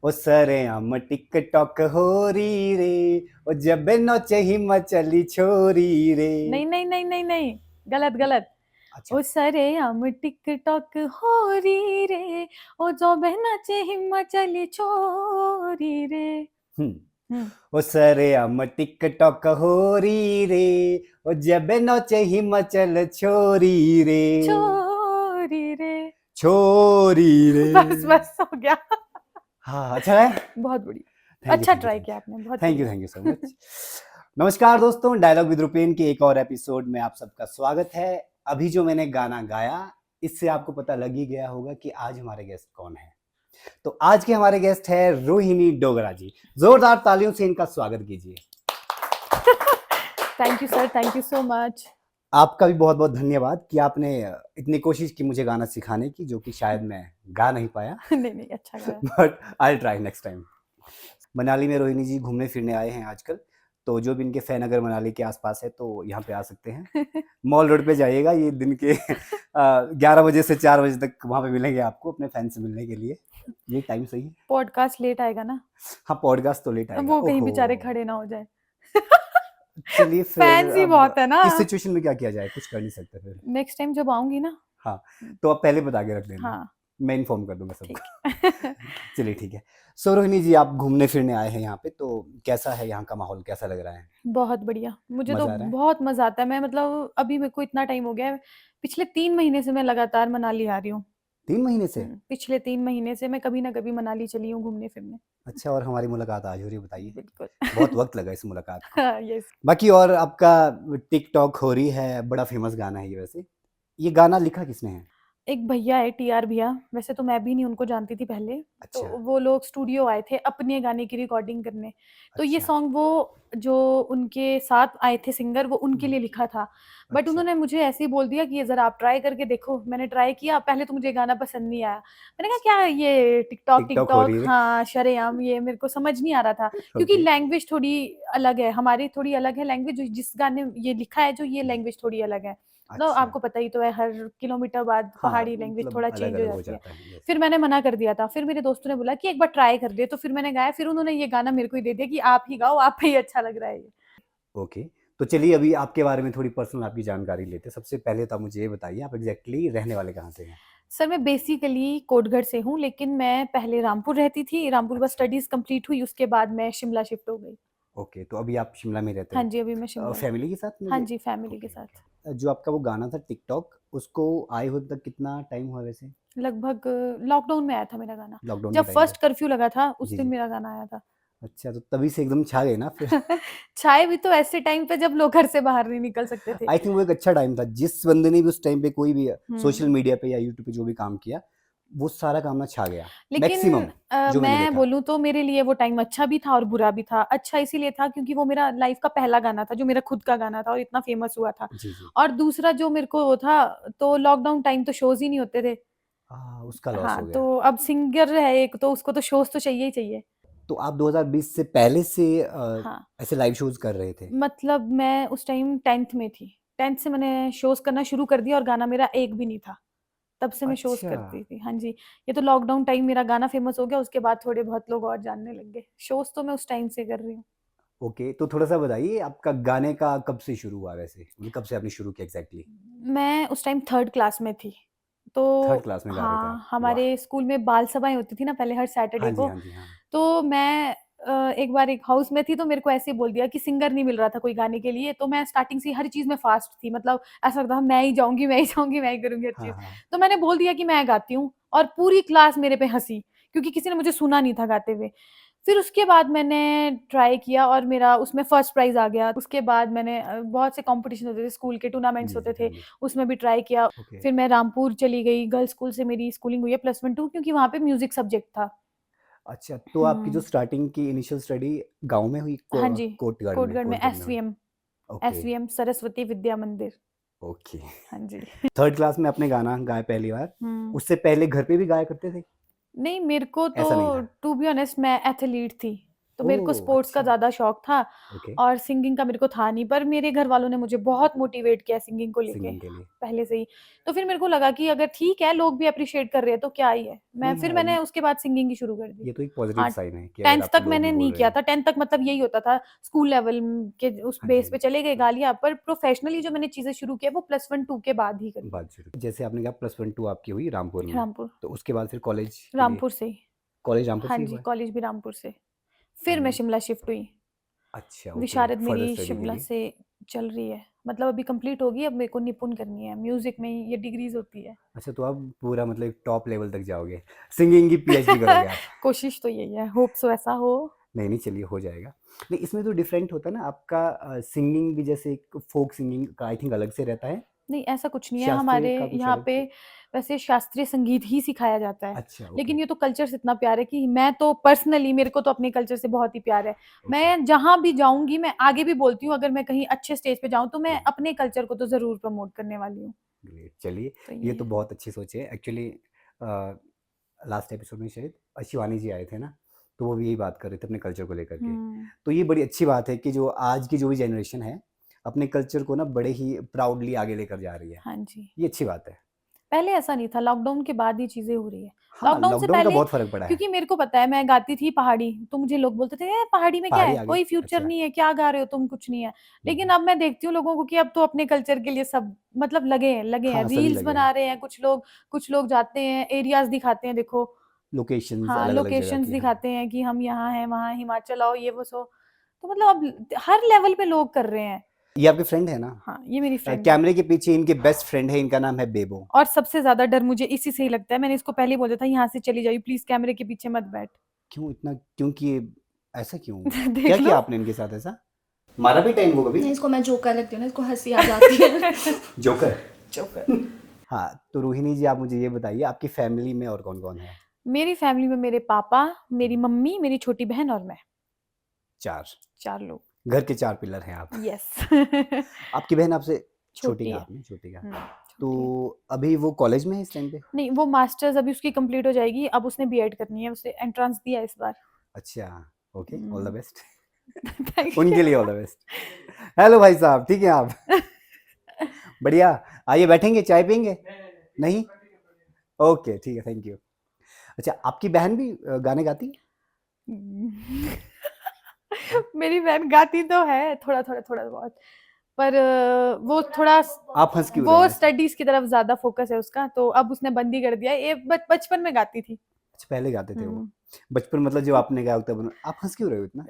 ओ सरेआम टिकटॉक हो री रे, ओ जब नोचे हिमाचली छोरी रे। नहीं नहीं नहीं नहीं नहीं, गलत गलत। अच्छा ओ सरेआम टिकटॉक हो री रे, ओ जो बहनाचे हिमाचली छोरी रे। हम्म। ओ सरेआम टिकटॉक हो री रे, ओ जब नोचे हिमाचल छोरी रे। छोरी रे। छोरी रे। बस बस हो गया। हाँ अच्छा है। बहुत बढ़िया, थैंक यू अच्छा थैंक यू ट्राई थैंक किया यू आपने, बहुत थैंक यू बढ़िया। Thank you so much. नमस्कार दोस्तों, डायलॉग विद रुपेन के एक और एपिसोड में आप सबका स्वागत है। अभी जो मैंने गाना गाया, इससे आपको पता लग ही गया होगा कि आज हमारे गेस्ट कौन है। तो आज के हमारे गेस्ट है रोहिणी डोगरा जी। जोरदार तालियों से इनका स्वागत कीजिए। Thank you sir, thank you so much. आपका भी बहुत बहुत धन्यवाद कि आपने इतनी कोशिश की मुझे गाना सिखाने की, जो कि शायद मैं गा नहीं पाया। नहीं नहीं, अच्छा गाया। But I try next time. Manali में रोहिणी जी घूमने फिरने आए हैं आजकल, तो जो भी इनके फैन अगर मनाली के आसपास है तो यहाँ पे आ सकते हैं। मॉल रोड पे जाइएगा, ये दिन के 11 बजे से 4 बजे तक वहाँ पे मिलेंगे आपको अपने फैन से मिलने के लिए। ये टाइम सही है? पॉडकास्ट लेट आएगा ना, हाँ पॉडकास्ट तो लेट आएगा। वो कहीं बेचारे ओहो, खड़े ना हो जाए। चलिए फिर फैंस ही अब बहुत है ना। इस सिचुएशन में क्या किया जाए, कुछ कर नहीं सकते फिर। नेक्स्ट टाइम जब आऊंगी ना। हाँ तो आप पहले बता के रख देना, हाँ मैं इन्फॉर्म कर दूंगा ठीक सबको। है। चलिए ठीक है। सो रोहिणी जी, आप घूमने फिरने आए हैं यहाँ पे, तो कैसा है यहाँ का माहौल, कैसा लग रहा है? बहुत बढ़िया, मुझे तो मजा आ रहा है? बहुत मजा आता है। मैं मतलब अभी मेरे को इतना टाइम हो गया है, पिछले 3 महीने से मैं लगातार मनाली आ रही हूँ। 3 महीने से? पिछले 3 महीने से मैं कभी ना कभी मनाली चली हूँ घूमने फिरने। अच्छा, और हमारी मुलाकात आज हो रही है, बताइए। बिल्कुल। बहुत वक्त लगा इस मुलाकात को। यस। बाकी और आपका टिकटॉक हो रही है, बड़ा फेमस गाना है ये। वैसे ये गाना लिखा किसने है? एक भैया है, टीआर भैया। वैसे तो मैं भी नहीं उनको जानती थी पहले। तो अच्छा वो लोग स्टूडियो आए थे अपने गाने की रिकॉर्डिंग करने। तो ये अच्छा। सॉन्ग वो जो उनके साथ आए थे सिंगर, वो उनके लिए लिखा था। बट अच्छा उन्होंने मुझे ऐसे ही बोल दिया कि ये ज़रा आप ट्राई करके देखो। मैंने ट्राई किया, पहले तो मुझे गाना पसंद नहीं आया। मैंने कहा क्या ये टिकटॉक टिकटॉक हो टिकटॉक, रही है। हाँ शरेआम, ये मेरे को समझ नहीं आ रहा था। क्योंकि ओके। लैंग्वेज थोड़ी अलग है, हमारी थोड़ी अलग है लैंग्वेज। जिस गाने में ये लिखा है, जो ये लैंग्वेज थोड़ी अलग है। मतलब अच्छा। आपको पता ही तो है, हर किलोमीटर बाद हाँ पहाड़ी लैंग्वेज मतलब थोड़ा अलग चेंज हो अलग हो जाती है। जाता है, यस। फिर मैंने मना कर दिया था, फिर मेरे दोस्तों ने बोला कि एक बार ट्राई कर दे, तो फिर मैंने गाया। फिर उन्होंने ये गाना मेरे को ही दे दिया कि आप ही गाओ, आप पे ही अच्छा लग रहा है ये। ओके, तो चलिए अभी आपके बारे में थोड़ी पर्सनल आपकी जानकारी लेते हैं। सबसे पहले तो आप मुझे ये बताइए, आप एग्जैक्टली रहने वाले कहाँ से हैं? सर मैं बेसिकली कोटगढ़ से हूँ, लेकिन मैं पहले रामपुर रहती थी। रामपुर बस अच्छा। स्टडीज कंप्लीट हुई, उसके बाद मैं शिमला शिफ्ट हो गई। ओके, तो अभी आप शिमला में रहते हाँ हैं? जी, अभी मैं शिमला में। फैमिली के साथ हाँ मुझे। जी, फैमिली के ओके साथ। ओके। जो आपका वो गाना था टिकटॉक, उसको आए हुए तक कितना टाइम हुआ वैसे? लगभग लॉकडाउन में आया था मेरा गाना। लॉकडाउन के जब टाइम पे? फर्स्ट कर्फ्यू लगा था, उस जी दिन जी। मेरा गाना आया था। अच्छा, तो तभी से एकदम छा गए ना फिर। छाए भी तो ऐसे टाइम पे जब लोग घर से बाहर नहीं निकल सकते थे। आई थिंक वो एक अच्छा टाइम था। जिस बंदे ने भी उस टाइम पे कोई भी सोशल हम्म। मीडिया पे या यूट्यूब पे जो भी काम किया, वो सारा काम ना छा गया, लेकिन मैक्सिमम जो मैंने मैं देखा। बोलूँ तो मेरे लिए वो टाइम अच्छा भी था और बुरा भी था। अच्छा इसीलिए था क्योंकि वो मेरा लाइफ का पहला गाना था, जो मेरा खुद का गाना था और इतना फेमस हुआ था। जी जी। और दूसरा जो मेरे को वो था, तो लॉकडाउन टाइम तो शोज़ ही नहीं होते थे। हाँ, उसका लॉस हाँ, हो गया। तो अब सिंगर है एक, तो उसको तो शोज़ तो चाहिए ही चाहिए। तो आप 2020 से पहले से हाँ, ऐसे लाइव शोज कर रहे थे? मतलब मैं उस टाइम 10th में थी। 10th से मैंने शोज़ करना शुरू कर दिया और गाना मेरा एक भी नहीं था। तब से मैं शोज़ अच्छा। करती थी। हाँ जी, ये तो लॉकडाउन टाइम मेरा गाना फेमस हो गया, उसके बाद थोड़े बहुत लोग और जानने लग गए। शोज़ तो मैं उस टाइम से कर रही हूँ। ओके, तो थोड़ा सा बताइए आपका गाने का कब से शुरू हुआ वैसे, मतलब कब से आपने शुरू किया एग्जैक्टली? मैं उस टाइम 3rd क्लास में थी। तो थर्ड क्लास में गा रहे थे आप? हाँ, वाह। हमारे स्कूल में बाल सभाएँ होती थी ना पहले हर हाँ सैटरडे जी को। हाँ जी हाँ। तो मैं एक बार एक हाउस में थी, तो मेरे को ऐसे ही बोल दिया कि सिंगर नहीं मिल रहा था कोई गाने के लिए। तो मैं स्टार्टिंग से ही हर चीज़ में फ़ास्ट थी, मतलब ऐसा लगता था मैं ही जाऊँगी, मैं ही जाऊँगी, मैं ही करूँगी हर हाँ चीज़। हाँ। तो मैंने बोल दिया कि मैं गाती हूँ, और पूरी क्लास मेरे पे हँसी, क्योंकि किसी ने मुझे सुना नहीं था गाते हुए। फिर उसके बाद मैंने ट्राई किया और मेरा उसमें फर्स्ट प्राइज़ आ गया। उसके बाद मैंने बहुत से कॉम्पिटिशन होते थे, स्कूल के टूर्नामेंट्स जी होते जी थे, हाँ जी। उसमें भी ट्राई किया। ओके। फिर मैं रामपुर चली गई, गर्ल्स स्कूल से मेरी स्कूलिंग हुई है +1-2, क्योंकि वहाँ पे म्यूज़िक सब्जेक्ट था। अच्छा, तो आपकी जो हुँ। स्टार्टिंग की इनिशियल स्टडी गांव में हुई, हाँ जी, कोटगढ़ में? कोटगढ़ में कोटगढ़ में हुई? SVM, okay SVM Saraswati Vidya मंदिर। ओके। हाँ जी। थर्ड क्लास में आपने गाना गाया पहली बार? हुँ। उससे पहले घर पे भी गाया करते थे? नहीं, मेरे को तो ऐसा नहीं था? टू बी ऑनेस्ट मैं एथलीट थी। तो मेरे को ओह! स्पोर्ट्स का अच्छा, ज़्यादा शौक था ओके, और सिंगिंग का मेरे को था नहीं, पर मेरे घर वालों ने मुझे बहुत मोटिवेट किया सिंगिंग को लेके, सिंगिंग के लिए। पहले से ही। तो फिर मेरे को लगा कि अगर ठीक है, लोग भी एप्रिशिएट कर रहे हैं, तो क्या ही है। नहीं फिर हाँ, मैंने उसके बाद सिंगिंग ही शुरू कर दी। ये तो एक पॉजिटिव हाँ, साइन है कि अगर 10th आपको तक लोग भी मैंने बोल नहीं रहे किया हैं। था, 10th तक मतलब यही होता था, स्कूल लेवल के उस हाँ बेस जी, पे चले गए, हाँ, गा लिया, पर प्रोफेशनली जो मैंने चीज़ें शुरू की है, वो +1 2 के बाद ही करी है, बात शुरू जैसे आपने कहा प्लस 1 2 आपकी हुई रामपुर में, रामपुर। तो उसके बाद फिर कॉलेज के लिए रामपुर से ही। कॉलेज रामपुर हाँ से ही जी, हुआ है? कॉलेज भी रामपुर से। फिर मैं एंड शिमला शिफ्ट हुई। अच्छा ओके, विशारद फर्दर मेरी स्टडी के शिमला लिए। से चल रही है। मतलब अभी कंप्लीट होगी, अब मेरे को निपुण करनी है। म्यूज़िक में ही ये डिग्रीज़ होती है। अच्छा तो आप पूरा मतलब टॉप लेवल तक जाओगे, सिंगिंग की पीएचडी करोगे आप। कोशिश तो यही है, होप सो ऐसा हो। नहीं, नहीं चलिए हो जाएगा। नहीं इसमें तो डिफरेंट होता है ना आपका सिंगिंग भी जैसे एक फ़ोक सिंगिंग का आई थिंक अलग से रहता है, नहीं, ऐसा कुछ नहीं है, शास्त्रीय हमारे का कुछ यहाँ अलग पे से वैसे शास्त्रीय संगीत ही सिखाया जाता है। अच्छा ओके, लेकिन ये तो कल्चर से इतना प्यार है कि मैं तो पर्सनली, मेरे को तो अपने कल्चर से बहुत ही प्यार है। ओके। मैं जहाँ भी जाऊँगी, मैं आगे भी बोलती हूँ, अगर मैं कहीं अच्छे स्टेज पे जाऊँ, तो मैं हुँ, अपने कल्चर को तो ज़रूर प्रमोट करने वाली हूँ। ग्रेट चलिए, तो ये ये तो है। बहुत अच्छी सोच है। एक्चुअली लास्ट एपिसोड में शायद शिवानी जी आए थे ना, तो वो भी यही बात कर रहे थे अपने कल्चर को लेकर के। हुँ। तो ये बड़ी अच्छी बात है कि जो आज की जो भी जनरेशन है, अपने कल्चर को ना बड़े ही प्राउडली आगे लेकर जा रही है। हाँ जी। ये अच्छी बात है। पहले ऐसा नहीं था, लॉकडाउन के बाद ये चीज़ें हो रही है। हाँ, लॉकडाउन से लॉकडाउन का पहले, बहुत फ़र्क पड़ा है। क्योंकि मेरे को पता है, मैं गाती थी पहाड़ी, तो मुझे लोग बोलते थे, "ए, पहाड़ी में क्या पहाड़ी है? आ गई, कोई फ्यूचर अच्छा। नहीं है, क्या गा रहे हो तुम? कुछ नहीं है।" हुँ, लेकिन हुँ। अब मैं देखती हूँ लोगों को कि अब तो अपने कल्चर के लिए सब मतलब लगे हैं। हाँ, सभी रील्स लगे हैं। बना रहे हैं कुछ लोग जाते हैं, एरियाज़ दिखाते हैं, देखो। लोकेशंस हाँ, अलग-अलग जगह लोकेशंस की, हाँ। दिखाते हैं कि हम यहाँ हैं, वहाँ हिमाचल आओ, ये वो सो। तो मतलब अब हर लेवल पे लोग कर रहे हैं। ये आपके फ्रेंड है ना? हाँ, ये मेरी फ्रेंड है। कैमरे के पीछे इनके बेस्ट फ्रेंड है, इनका नाम है बेबो। और सबसे ज़्यादा डर मुझे इसी से ही लगता है। मैंने इसको पहले ही बोला था, यहाँ से चली जाइए प्लीज़, कैमरे के पीछे मत बैठ। क्यों इतना क्यों किए ऐसा क्यों? क्या देख लो। किया आपने इनके साथ ऐसा? मारा भी था इनको कभी? नहीं, इसको मैं जोकर लगती हूँ ना, इसको हँसी आ जाती है। जोकर? जोकर। हाँ, तो रोहिणी जी आप मुझे ये बताइए आपकी फैमिली में और कौन-कौन है? मेरी फैमिली में मेरे पापा, मेरी हुँ, मम्मी, मेरी छोटी बहन और मैं, 4 4 लोग। घर के 4 पिलर हैं आप। यस। आपकी बहन आपसे छोटी छोटी कहा है। आपने, छोटी कहा। हुँ, तो छोटी है। अभी वो कॉलेज में है इस टाइम पे? नहीं, वो मास्टर्स अभी उसकी कंप्लीट हो जाएगी, अब उसने बीएड करनी है, उसने एंट्रेंस दिया है इस बार। अच्छा, okay, all the hmm. Best. Thank उनके लिए you. All the best. Hello भाई साहब, ठीक हैं आप? बढ़िया, आइए बैठेंगे, चाय पिएँगे? नहीं? ओके, ठीक है, थैंक यू। अच्छा, आपकी बहन भी गाने गाती है? हाँ? मेरी बहन गाती तो है थोड़ा-थोड़ा, थोड़ा बहुत, पर वो थोड़ा आप हँस क्यों रहे वो हैं? स्टडीज़ की तरफ ज़्यादा फ़ोकस है उसका, तो अब उसने बंद ही कर दिया है। ये बचपन में गाती थी। अच्छा, पहले गाते थे वो। हुँ। बचपन मतलब जब आपने गाया तब आप हँस क्यों रहे हो इतना?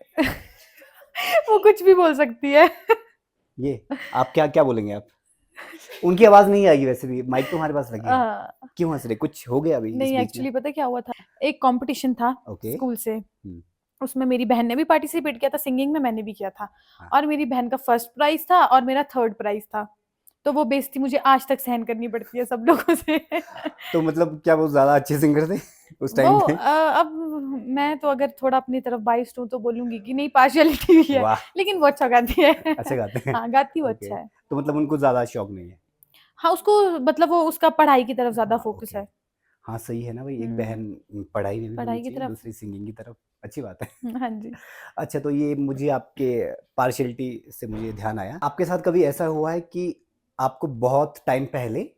वो कुछ भी बोल सकती है। ये, आप क्या बोलेंगे आप? उनकी आवाज़ नहीं आएगी वैसे भी, माइक तो हमारे पास लगी है। अ, क्यों हँस रहे? कुछ हो गया अभी इस नहीं, बीच में? एक्चुअली पता है क्या हुआ था? एक कॉम्पिटिशन था ओके, स्कूल से, हुँ, उसमें मेरी बहन ने भी पार्टिसिपेट किया था, सिंगिंग में मैंने भी किया था, हाँ। और मेरी बहन का फर्स्ट प्राइज़ था और मेरा थर्ड प्राइज़ था। तो वो बेइज़्ज़ती मुझे आज तक सहन करनी पड़ती है सब लोगों से। तो मतलब क्या वो ज़्यादा अच्छे सिंगर थे उस वो टाइम पे? अब मैं तो अगर थोड़ा अपनी तरफ बाइस्ड हूँ तो बोलूँगी कि नहीं, पार्शियलिटी भी है, वाह! लेकिन वो अच्छा गाती है। अच्छा गाते हैं। हाँ, गाती वो ओके, अच्छा है। तो मतलब उनको ज़्यादा शौक नहीं है। हाँ, उसको मतलब वो उसका पढ़ाई की तरफ ज़्यादा हाँ, फ़ोकस ओके। है। हाँ, सही है ना भई, एक हुँ, बहन पढ़ाई में भी होनी पढ़ाई की चाहिए, तरफ। दूसरी सिंगिंग की तरफ, अच्छी बात है। हाँ जी। अच्छा, तो ये मुझे आपके पार्शियलिटी से मुझे ध्यान आया। आपके साथ कभी ऐसा हुआ है कि आपको बहुत टाइम पहले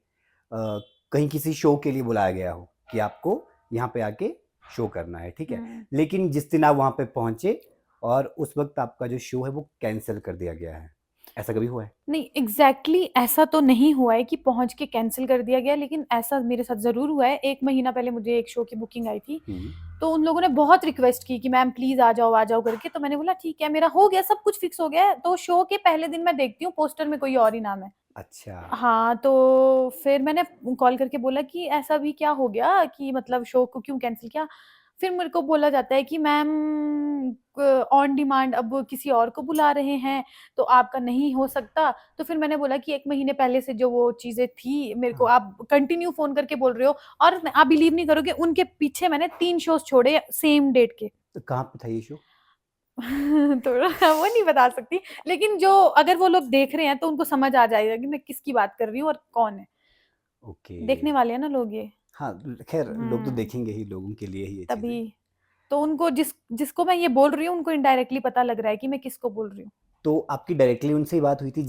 कहीं किसी शो के लिए बुलाया गया हो कि आपको यहाँ पे आके शो करना है, ठीक है? हुँ। लेकिन जिस दिन आप वहाँ पे पहुँचे और उस वक़्त आपका जो शो है वो कैंसल कर दिया गया है, ऐसा कभी हुआ है? नहीं, एग्ज़ैक्टली ऐसा तो नहीं हुआ है कि पहुँच के कैंसल कर दिया गया, लेकिन ऐसा मेरे साथ ज़रूर हुआ है। 1 महीना पहले मुझे एक शो की बुकिंग आई थी, हुँ, तो उन लोगों ने बहुत रिक्वेस्ट की कि मैम प्लीज़ आ जाओ करके, तो मैंने बोला ठीक है, मेरा हो गया, सब कुछ फिक्स हो गया है। तो शो के पहले दिन मैं देखती हूँ पोस्टर में कोई और ही नाम है। अच्छा। हाँ, तो फिर मैंने कॉल करके बोला कि ऐसा भी क्या हो गया कि मतलब शो को क्यों कैंसल किया? फिर मेरे को बोला जाता है कि मैम ऑन डिमांड अब किसी और को बुला रहे हैं, तो आपका नहीं हो सकता। तो फिर मैंने बोला कि 1 महीने पहले से जो वो चीज़ें थी, मेरे को हाँ, आप कंटिन्यू फ़ोन करके बोल रहे हो, और आप बिलीव नहीं करोगे, उनके पीछे मैंने 3 शोज़ छोड़े सेम डेट के। तो कहाँ पे था ये शो? थोड़ा वो नहीं बता सकती, लेकिन जो अगर वो लोग देख रहे हैं तो उनको समझ आ जाएगा कि मैं किसकी बात कर रही हूँ और कौन है। ओके। देखने वाले हैं ना लोग ये। हाँ, ख़ैर लोग तो हुँ, देखेंगे ही, लोगों के लिए ही ये तभी। चीज़ें। तो उनको जिसको मैं ये बोल रही हूँ उनको इनडायरेक्टली पता लग रहा है कि मैं किसको बोल रही हूँ। तो आपकी डायरेक्टली उनसे ही बात हुई थी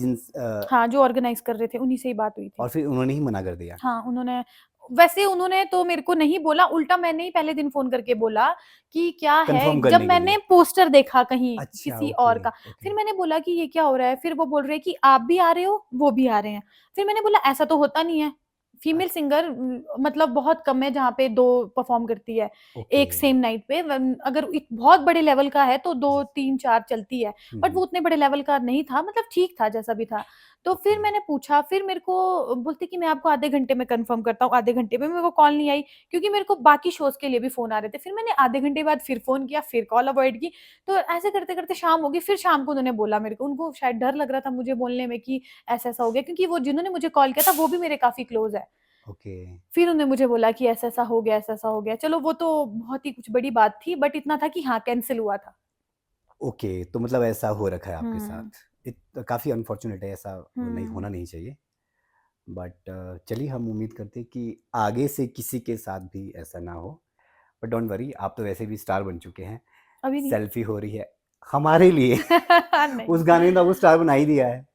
हाँ, जो ऑर्गेनाइज़ कर रहे थे उन्हीं से ही बात हुई थी। और फिर उन्होंने ही मना कर दिया? हाँ, उन्होंने तो मेरे को नहीं बोला, उल्टा मैंने ही पहले दिन फ़ोन करके बोला कि क्या है, कन्फर्म जब करने के मैंने लिए? पोस्टर देखा कहीं अच्छा, किसी ओके, और का, ओके। फिर मैंने बोला कि ये क्या हो रहा है? फिर वो बोल रहे हैं कि आप भी आ रहे हो, वो भी आ रहे हैं। फिर मैंने बोला ऐसा तो होता नहीं है। फीमेल अच्छा, सिंगर मतलब बहुत कम है जहाँ पे 2 परफ़ॉर्म करती है, ओके। एक सेम नाइट पे। अगर एक बहुत बड़े लेवल का है तो 2, जी। 3, 4 चलती है, हुँ, बट वो हुँ। उतने बड़े लेवल का नहीं था, मतलब ठीक था जैसा भी था। तो ओके, फिर मैंने पूछा, फिर मेरे को बोलते कि मैं आपको आधे घंटे में कन्फर्म करता हूँ, आधे घंटे में मेरे को कॉल नहीं आई, क्योंकि मेरे को बाकी शोज़ के लिए भी फ़ोन आ रहे थे। फिर मैंने आधे घंटे बाद फिर फ़ोन किया, फिर कॉल अवॉइड की, तो ऐसे करते-करते शाम हो गई। फिर शाम को उन्होंने बोला मेरे को, उनको शायद डर लग रहा था मुझे बोलने में कि ऐसा-ऐसा हो गया, क्योंकि वो जिन्होंने मुझे कॉल किया था वो भी मेरे काफ़ी क्लोज़ है। ओके, फिर उन्होंने मुझे बोला कि ऐसा-ऐसा हो गया, ऐसा-ऐसा हो गया। चलो वो तो बहुत ही कुछ बड़ी बात थी, बट इतना था कि हाँ, कैंसल हुआ था। ओके। तो मतलब ऐसा हो रखा है आपके हुँ, साथ। काफ़ी अनफॉर्चुनेट है, ऐसा नहीं हुँ। होना नहीं चाहिए। बट चलिए हम उम्मीद करते हैं कि आगे से किसी के साथ भी ऐसा ना हो। बट डोंट वरी, आप तो वैसे भी स्टार बन चुके हैं। अभी नहीं। सेल्फी हो रही है हमारे लिए। नहीं। उस गाने ने तो आपको स्टार बना ही दिया है।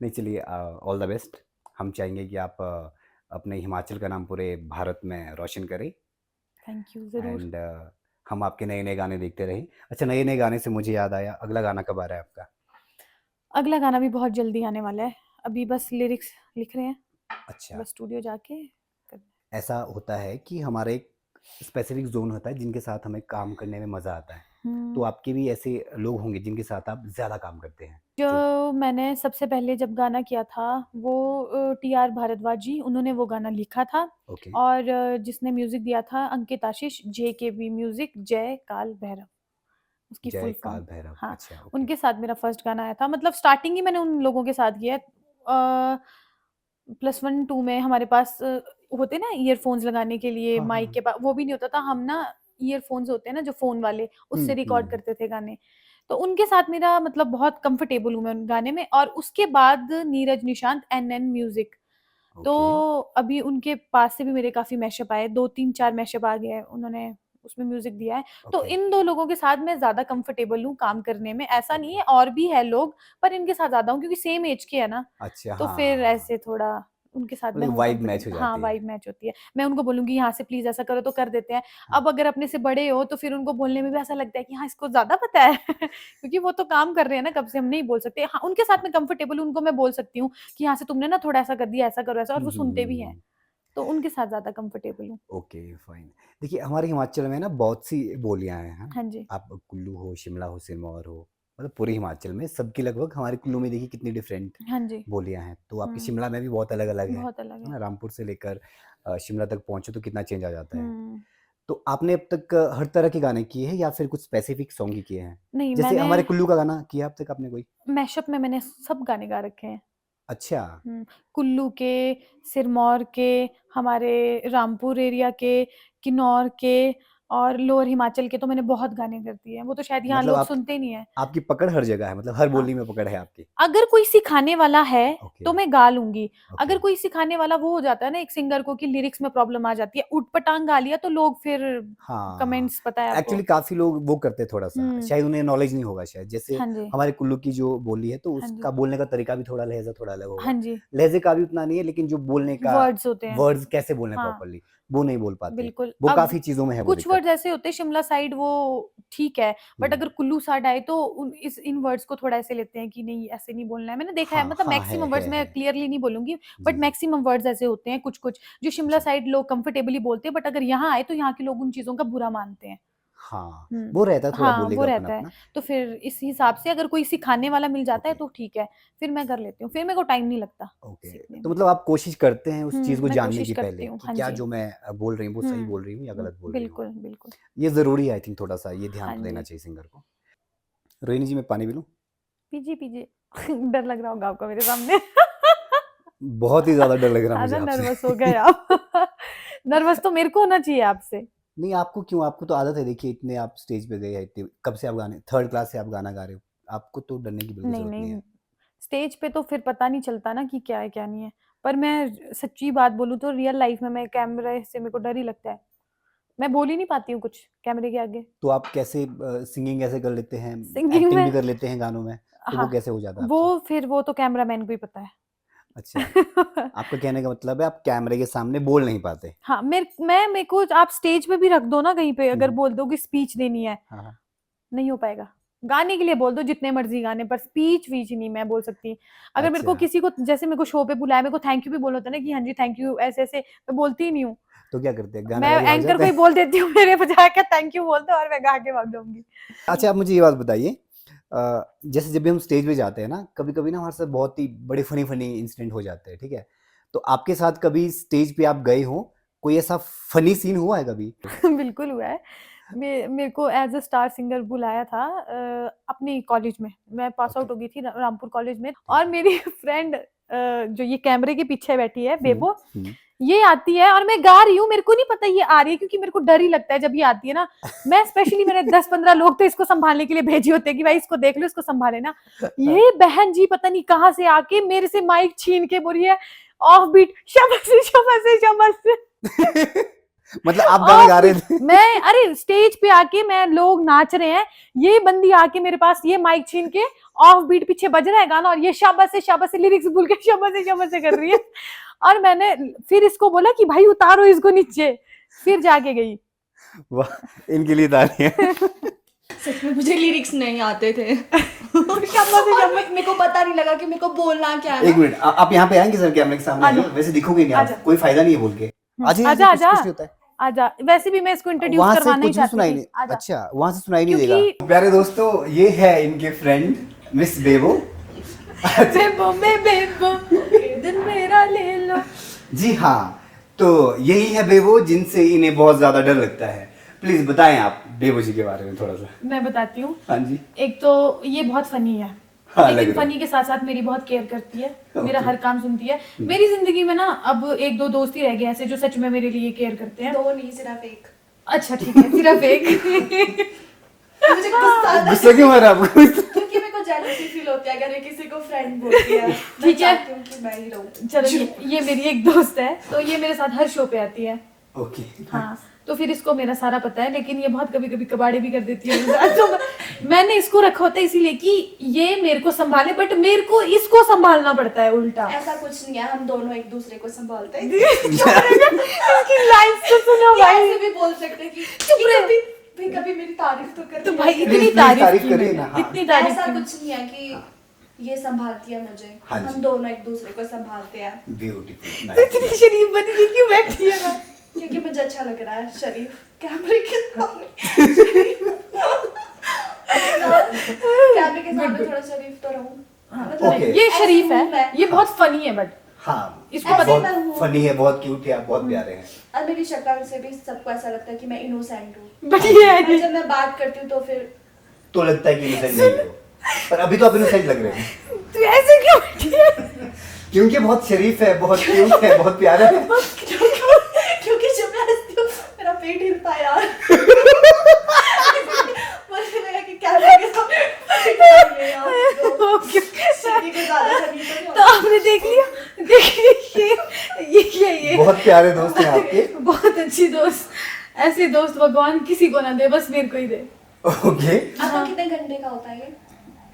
नहीं चलिए, ऑल द बेस्ट। हम चाहेंगे कि आप अपने हिमाचल का नाम पूरे भारत में रोशन करें थैंक यू, ज़रूर। एंड हम आपके नए-नए गाने देखते रहें। अच्छा, नए-नए गाने से मुझे याद आया, अगला गाना कब आ रहा है आपका? अगला गाना भी बहुत जल्दी आने वाला है। अभी बस लिरिक्स लिख रहे हैं, अच्छा, बस स्टूडियो जाके करना ऐसा होता है कि हमारा एक स्पेसिफिक ज़ोन होता है जिनके साथ हमें काम करने में मज़ा आता है। है। तो आपके भी ऐसे लोग होंगे जिनके साथ आप ज़्यादा काम करते हैं? जो जो मैंने सबसे पहले जब गाना किया था वो टी आर भारद्वाज जी, उन्होंने वो गाना लिखा था, ओके, और जिसने म्यूज़िक दिया था अंकित आशीष, जेकेबी म्यूज़िक, जय काल भैरव, उसकी जय फुल काल फॉर्म। भैरव। हाँ, अच्छा, ओके। उनके साथ मेरा फर्स्ट गाना आया था, मतलब स्टार्टिंग ही मैंने उन लोगों के साथ किया है। प्लस 1, 2 में हमारे पास होते हैं ना ईयरफ़ोन्स लगाने के लिए, हाँ, हाँ, माइक हाँ। के वो भी नहीं होता था। हम ना ईयरफ़ोन्स होते हैं ना जो फ़ोन वाले, उससे हुँ, रिकॉर्ड हुँ। करते थे गाने। तो उनके साथ मेरा मतलब बहुत कंफ़र्टेबल हूँ मैं उन गाने में, और उसके बाद नीरज निशांत, एनएन म्यूज़िक। तो ओके, अभी उनके पास से भी मेरे काफ़ी मैशअप आए, 2, 3, 4 मैशअप आ गए हैं, उन्होंने उसमें म्यूज़िक दिया है। तो ओके, इन 2 लोगों के साथ मैं ज़्यादा कंफ़र्टेबल हूँ काम करने में, ऐसा नहीं ओके। है, और भी है लोग, पर इनके साथ ज़्यादा हूँ क्योंकि सेम ऐज के हैं ना, अच्छा, तो हाँ, हाँ, फिर हाँ, हाँ। ऐसे थोड़ा उनके साथ मैं मतलब हूँ वाइब मैच कंफ़र्टेबल। हो हाँ, जाती है। वाइब मैच होती है। मैं उनको बोलूँगी यहाँ से प्लीज़ ऐसा करो तो कर देते हैं। हाँ, अब अगर अपने से बड़े हो तो फिर उनको बोलने में भी ऐसा लगता है कि हाँ, इसको ज़्यादा पता है क्योंकि वो तो काम कर रहे हैं ना कब से, हम नहीं बोल सकते। हाँ, उनके साथ हाँ। मैं कंफ़र्टेबल हूँ, उनको मैं बोल सकती हूँ कि यहाँ से तुमने ना थोड़ा ऐसा कर दिया, ऐसा करो ऐसा, और हुँ, वो हुँ, हुँ, सुनते भी हैं। हुँ। तो उनके साथ ज़्यादा कंफ़र्टेबल हूँ। Okay, fine. देखिए, हमारे हिमाचल में ना बहुत सी बोलियाँ हैं, हाँ? हाँ जी। आप कुल्लू हो, शिमला हो, सिरमौर हो, मतलब पूरे हिमाचल में सबकी लगभग हमारे कुल्लू में देखिए कितनी डिफरेंट हाँ जी। बोलियाँ हैं। तो आपकी हुँ, शिमला में भी बहुत अलग-अलग है बहुत अलग है। ना? रामपुर से लेकर शिमला तक पहुँचो तो कितना चेंज आ जाता है। हुँ। तो आपने अब तक हर तरह के गाने किए हैं या फिर कुछ स्पेसिफिक सॉन्ग ही किए हैं? नहीं, जैसे मैंने हमारे कुल्लू का गाना किया अब तक आपने कोई? मैशअप में मैंने सब गाने गा रखे हैं। अच्छा, हुँ, कुल्लू के, सिरमौर के, हमारे रामपुर एरिया के, किन्नौर के, और लोअर हिमाचल के तो मैंने बहुत गाने कर दिए हैं। वो तो शायद यहाँ मतलब लोग आप सुनते नहीं हैं। आपकी पकड़ हर जगह है, मतलब हर हाँ। बोली में पकड़ है आपकी। अगर कोई सिखाने वाला है, ओके, तो मैं गा लूँगी। ओके। अगर कोई सिखाने वाला वो हो जाता है ना एक सिंगर को कि लिरिक्स में प्रॉब्लम आ जाती है, ऊट-पटांग गा लिया तो लोग फिर हाँ, कमेंट्स, पता है आपको। एक्चुअली काफ़ी लोग वो करते हैं थोड़ा-सा, हुँ। शायद उन्हें नॉलेज नहीं होगा शायद। जैसे हाँ जी। हमारे कुल्लू की जो बोली है, तो हाँ जी। उसका बोलने का तरीका भी थोड़ा लहज़ा थोड़ा अलग हाँ होगा। जी। लहज़े का भी उतना नहीं है, लेकिन जो बोलने का वर्ड्स होते हैं। वर्ड्स कैसे बोलने हाँ। प्रॉपर्ली, वो नहीं बोल पाते। बिल्कुल, वो अब काफ़ी चीज़ों में है वो कुछ दिक्कत। वर्ड्स ऐसे होते हैं शिमला साइड वो ठीक है, बट हुँ। अगर कुल्लू साइड आए तो इन वर्ड्स को थोड़ा ऐसे लेते हैं कि नहीं ऐसे नहीं बोलना है। मैंने देखा है, हाँ, मतलब हाँ, मैक्सिमम वर्ड्स मैं है। क्लियरली नहीं बोलूँगी, बट जी, जी। मैक्सिमम वर्ड्स ऐसे होते हैं कुछ-कुछ जो शिमला जी। साइड लोग कंफर्टेबली बोलते हैं, बट अगर यहाँ आए तो यहाँ के लोग उन चीज़ों का बुरा मानते हैं। हाँ, हुँ। वो रहता है थोड़ा हाँ, बोलने वो का रहता है। अपना-अपना। तो फिर इस हिसाब से अगर कोई सिखाने वाला मिल जाता है ओके, तो ठीक है, फिर मैं कर लेती हूँ। फिर मेरे को टाइम नहीं लगता ओके। सीखने तो में। मतलब आप कोशिश करते हैं उस चीज़ को मैं जानने कोशिश की करती पहले हूँ। कि हाँ क्या जी। जो मैं बोल रही हूँ, वो सही हुँ। बोल रही हूँ या गलत बोल रही हूँ। बिल्कुल, बिल्कुल। ये ज़रूरी है आई थिंक थोड़ा-सा, ये ध्यान हाँ तो देना जी। चाहिए सिंगर को। रोहिणी जी, मैं पानी पी लूँ? पीजिए, पीजिए। डर लग रहा होगा आपको मेरे सामने। बहुत ही ज़्यादा डर लग रहा है मुझे ज़्यादा आपसे। नर्वस हो गए आप। नर्वस तो मेरे को होना चाहिए आपसे। नहीं, आपको क्यों? आपको तो आदत है, देखिए इतने आप स्टेज पे गए हैं, इतने कब से आप गाने 3rd क्लास से आप गाना गा रहे हो। आपको तो डरने की बिल्कुल नहीं, ज़रूरत नहीं नहीं, है। स्टेज पे तो फिर पता नहीं चलता ना कि क्या है, क्या नहीं है। पर मैं सच्ची बात बोलूँ तो रियल लाइफ़ में मैं कैमरे से मेरे को डर ही लगता है। मैं बोल ही नहीं पाती हूँ कुछ कैमरे के आगे। तो आप कैसे सिंगिंग कैसे कर लेते हैं, सिंगिंग एक्टिंग में भी कर लेते हैं गानों में, तो वो हाँ, कैसे हो जाता है वो आपसे? फिर वो तो कैमरामैन को ही पता है। अच्छा, आपका कहने का मतलब है आप कैमरे के सामने बोल नहीं पाते। हाँ, मेरे को आप स्टेज पे भी रख दो ना कहीं पे, अगर हम्म, बोल दो कि स्पीच देनी है, हाँ हाँ, नहीं हो पाएगा। गाने के लिए बोल दो जितने मर्जी गाने, पर स्पीच वीच नहीं मैं बोल सकती। अगर मेरे को अच्छा। किसी को, जैसे मेरे को शो पे बुलाया, मेरे को थैंक यू भी बोलना होता है ना कि हाँ जी थैंक यू, ऐसे ऐसे मैं बोलती ही नहीं हूँ। तो क्या करते हैं, गाना मैं गा के भाग एंकर जाते को ही हैं? बोल देती हूँ मेरे बजाय के थैंक यू बोल दो और मैं गा के भाग जाऊंगी। अच्छा, आप मुझे ये बात बताइए, जैसे जब भी हम स्टेज पे जाते हैं ना, कभी कभी ना हमारे साथ बहुत ही बड़े फनी फनी इंसिडेंट हो जाते हैं, ठीक है? तो आपके साथ कभी स्टेज पे आप गए हो, कोई ऐसा फनी सीन हुआ है कभी? बिल्कुल हुआ है। मेरे को एज अ स्टार सिंगर बुलाया था अपनी कॉलेज में। मैं पास ओके, आउट हो गई थी रामपुर कॉलेज में, ठीक और है। मेरी फ्रेंड जो ये कैमरे के पीछे बैठी है हम्म, बेबो, हम्म, ये आती है और मैं गा रही हूँ, मेरे को नहीं पता ये आ रही है, क्योंकि मेरे को डर ही लगता है जब ये आती है ना। मैं स्पेशली, मैंने 10-15 लोग तो इसको संभालने के लिए भेजे होते हैं कि भाई इसको देख लो, इसको संभाले ना। ये बहन जी पता नहीं कहाँ से आके मेरे से माइक छीन के बोल रही है ऑफ बीट, शाबाश शाबाश शाबाश। मतलब आप गाना गा ऑफ रहे बीट, थे? मैं अरे स्टेज पे आके, मैं लोग नाच रहे हैं, ये बंदी आके मेरे पास ये माइक छीन के, ऑफ बीट पीछे बज रहा है गाना, और ये शाबाश से लिरिक्स भूल के शाबाश से कर रही है। और मैंने फिर इसको बोला कि भाई उतारो इसको नीचे, फिर जाके गई। वाह, इनके लिए तालियां। सच में मुझे लिरिक्स नहीं आते थे। शाबाश और मेरे को पता नहीं लगा कि मेरे को बोलना क्या है एक ना। मिनट, आप यहाँ पे आएंगे सर कैमरे के सामने आजा। आइए? वैसे दिखोगे नहीं आप, आजा। कोई फायदा नहीं है बोल के। आजा आजा कुछ आजा कुछ नहीं होता है। आजा, वैसे भी मैं इसको इंट्रोड्यूस वहां से करवाना ही कुछ भी चाहती सुनाई थी। नहीं, आजा, अच्छा वहां से सुनाई नहीं देगा। क्योंकि प्यारे दोस्तों, ये है इनके फ्रेंड मिस बेबो। बेबो में बेबो दिल मेरा ले लो। जी हाँ, तो यही है बेबो जिनसे इन्हें बहुत ज्यादा डर लगता है। प्लीज बताएं आप बेबो जी के बारे में थोड़ा सा। मैं बताती हूँ। हाँ जी। एक तो ये बहुत फनी है, हाँ, लग लेकिन रहा है। फनी के साथ साथ मेरी बहुत केयर करती है, मेरा ओके। हर काम सुनती है। मेरी जिंदगी में ना अब एक दो दोस्त ही रह गए ऐसे जो सच में मेरे लिए केयर करते हैं। दो नहीं, सिर्फ एक। अच्छा ठीक है, सिर्फ एक। मुझे गुस्सा आता है गुस्सा क्यों आ रहा है आपको? क्योंकि मेरे को जेलसी फील होती है अगर ये किसी को फ्रेंड बोलती है। मैं ठीक है। चाहती हूँ कि मैं ही रहूँ। चलो, ये मेरी एक दोस्त है, तो ये मेरे साथ हर शो पे आती है। ओके। हाँ, तो फिर इसको मेरा सारा पता है, लेकिन ये बहुत कभी कभी कबाड़े भी कर देती है मेरे साथ। तो मैंने इसको रखा होता है इसीलिए कि ये मेरे को संभाले, बट मेरे को इसको संभालना पड़ता है उल्टा। ऐसा कुछ नहीं है, हम दोनों एक दूसरे को संभालते हैं। इसकी लाइफ तो सुनो ये भाई। ऐसे भी बोल सकते हैं कि चुप रहे। भाई कभी मेरी तारीफ तो कर तो दिया भाई करो। इतनी प्लीज तारीफ तारीफ की करिए मैंने, ना, हाँ। इतनी तारीफ ऐसा की। कुछ नहीं है कि ये संभालती है मुझे। हाँ जी। हम दोनों एक दूसरे को संभालते हैं ब्यूटीफुल, तो इतनी शरीफ बनी थी, क्यों बैठी है ना? क्योंकि मुझे अच्छा लग रहा है शरीफ कैमरे के सामने। कैमरे के सामने थोड़ा शरीफ तो रहूं। मतलब ओके। ये ऐसी शरीफ हूं है, मैं। ये बहुत फनी है, बट हाँ, इसको ऐसे पता मैं हूँ। बहुत फनी है, बहुत क्यूट है, आप बहुत प्यारे हैं। और मेरी शक्ल से भी सबको ऐसा लगता है कि मैं इनोसेंट हूँ। बट ये है और कि जब मैं बात करती हूँ तो फिर तो लगता है कि इनोसेंट नहीं हो, पर अभी तो आप इनोसेंट लग रहे हैं, तू ऐसे क्यों बैठी है? क्योंकि बहुत शरीफ है, बहुत क्यूट है, बहुत प्यारा है। क्योंकि जब मैं हंसती हूँ मेरा पेट हिलता है यार। मुझे लगा कि कैमरे के सामने यार ओके। शरीर के ज्यादा शरीर तो नहीं तो आपने देख लिया, देखिए ये बहुत प्यारे दोस्त हैं आपके। बहुत अच्छी दोस्त, ऐसे दोस्त भगवान किसी को ना दे, बस मेरे को ही दे। ओके, आपका कितने घंटे का होता है ये?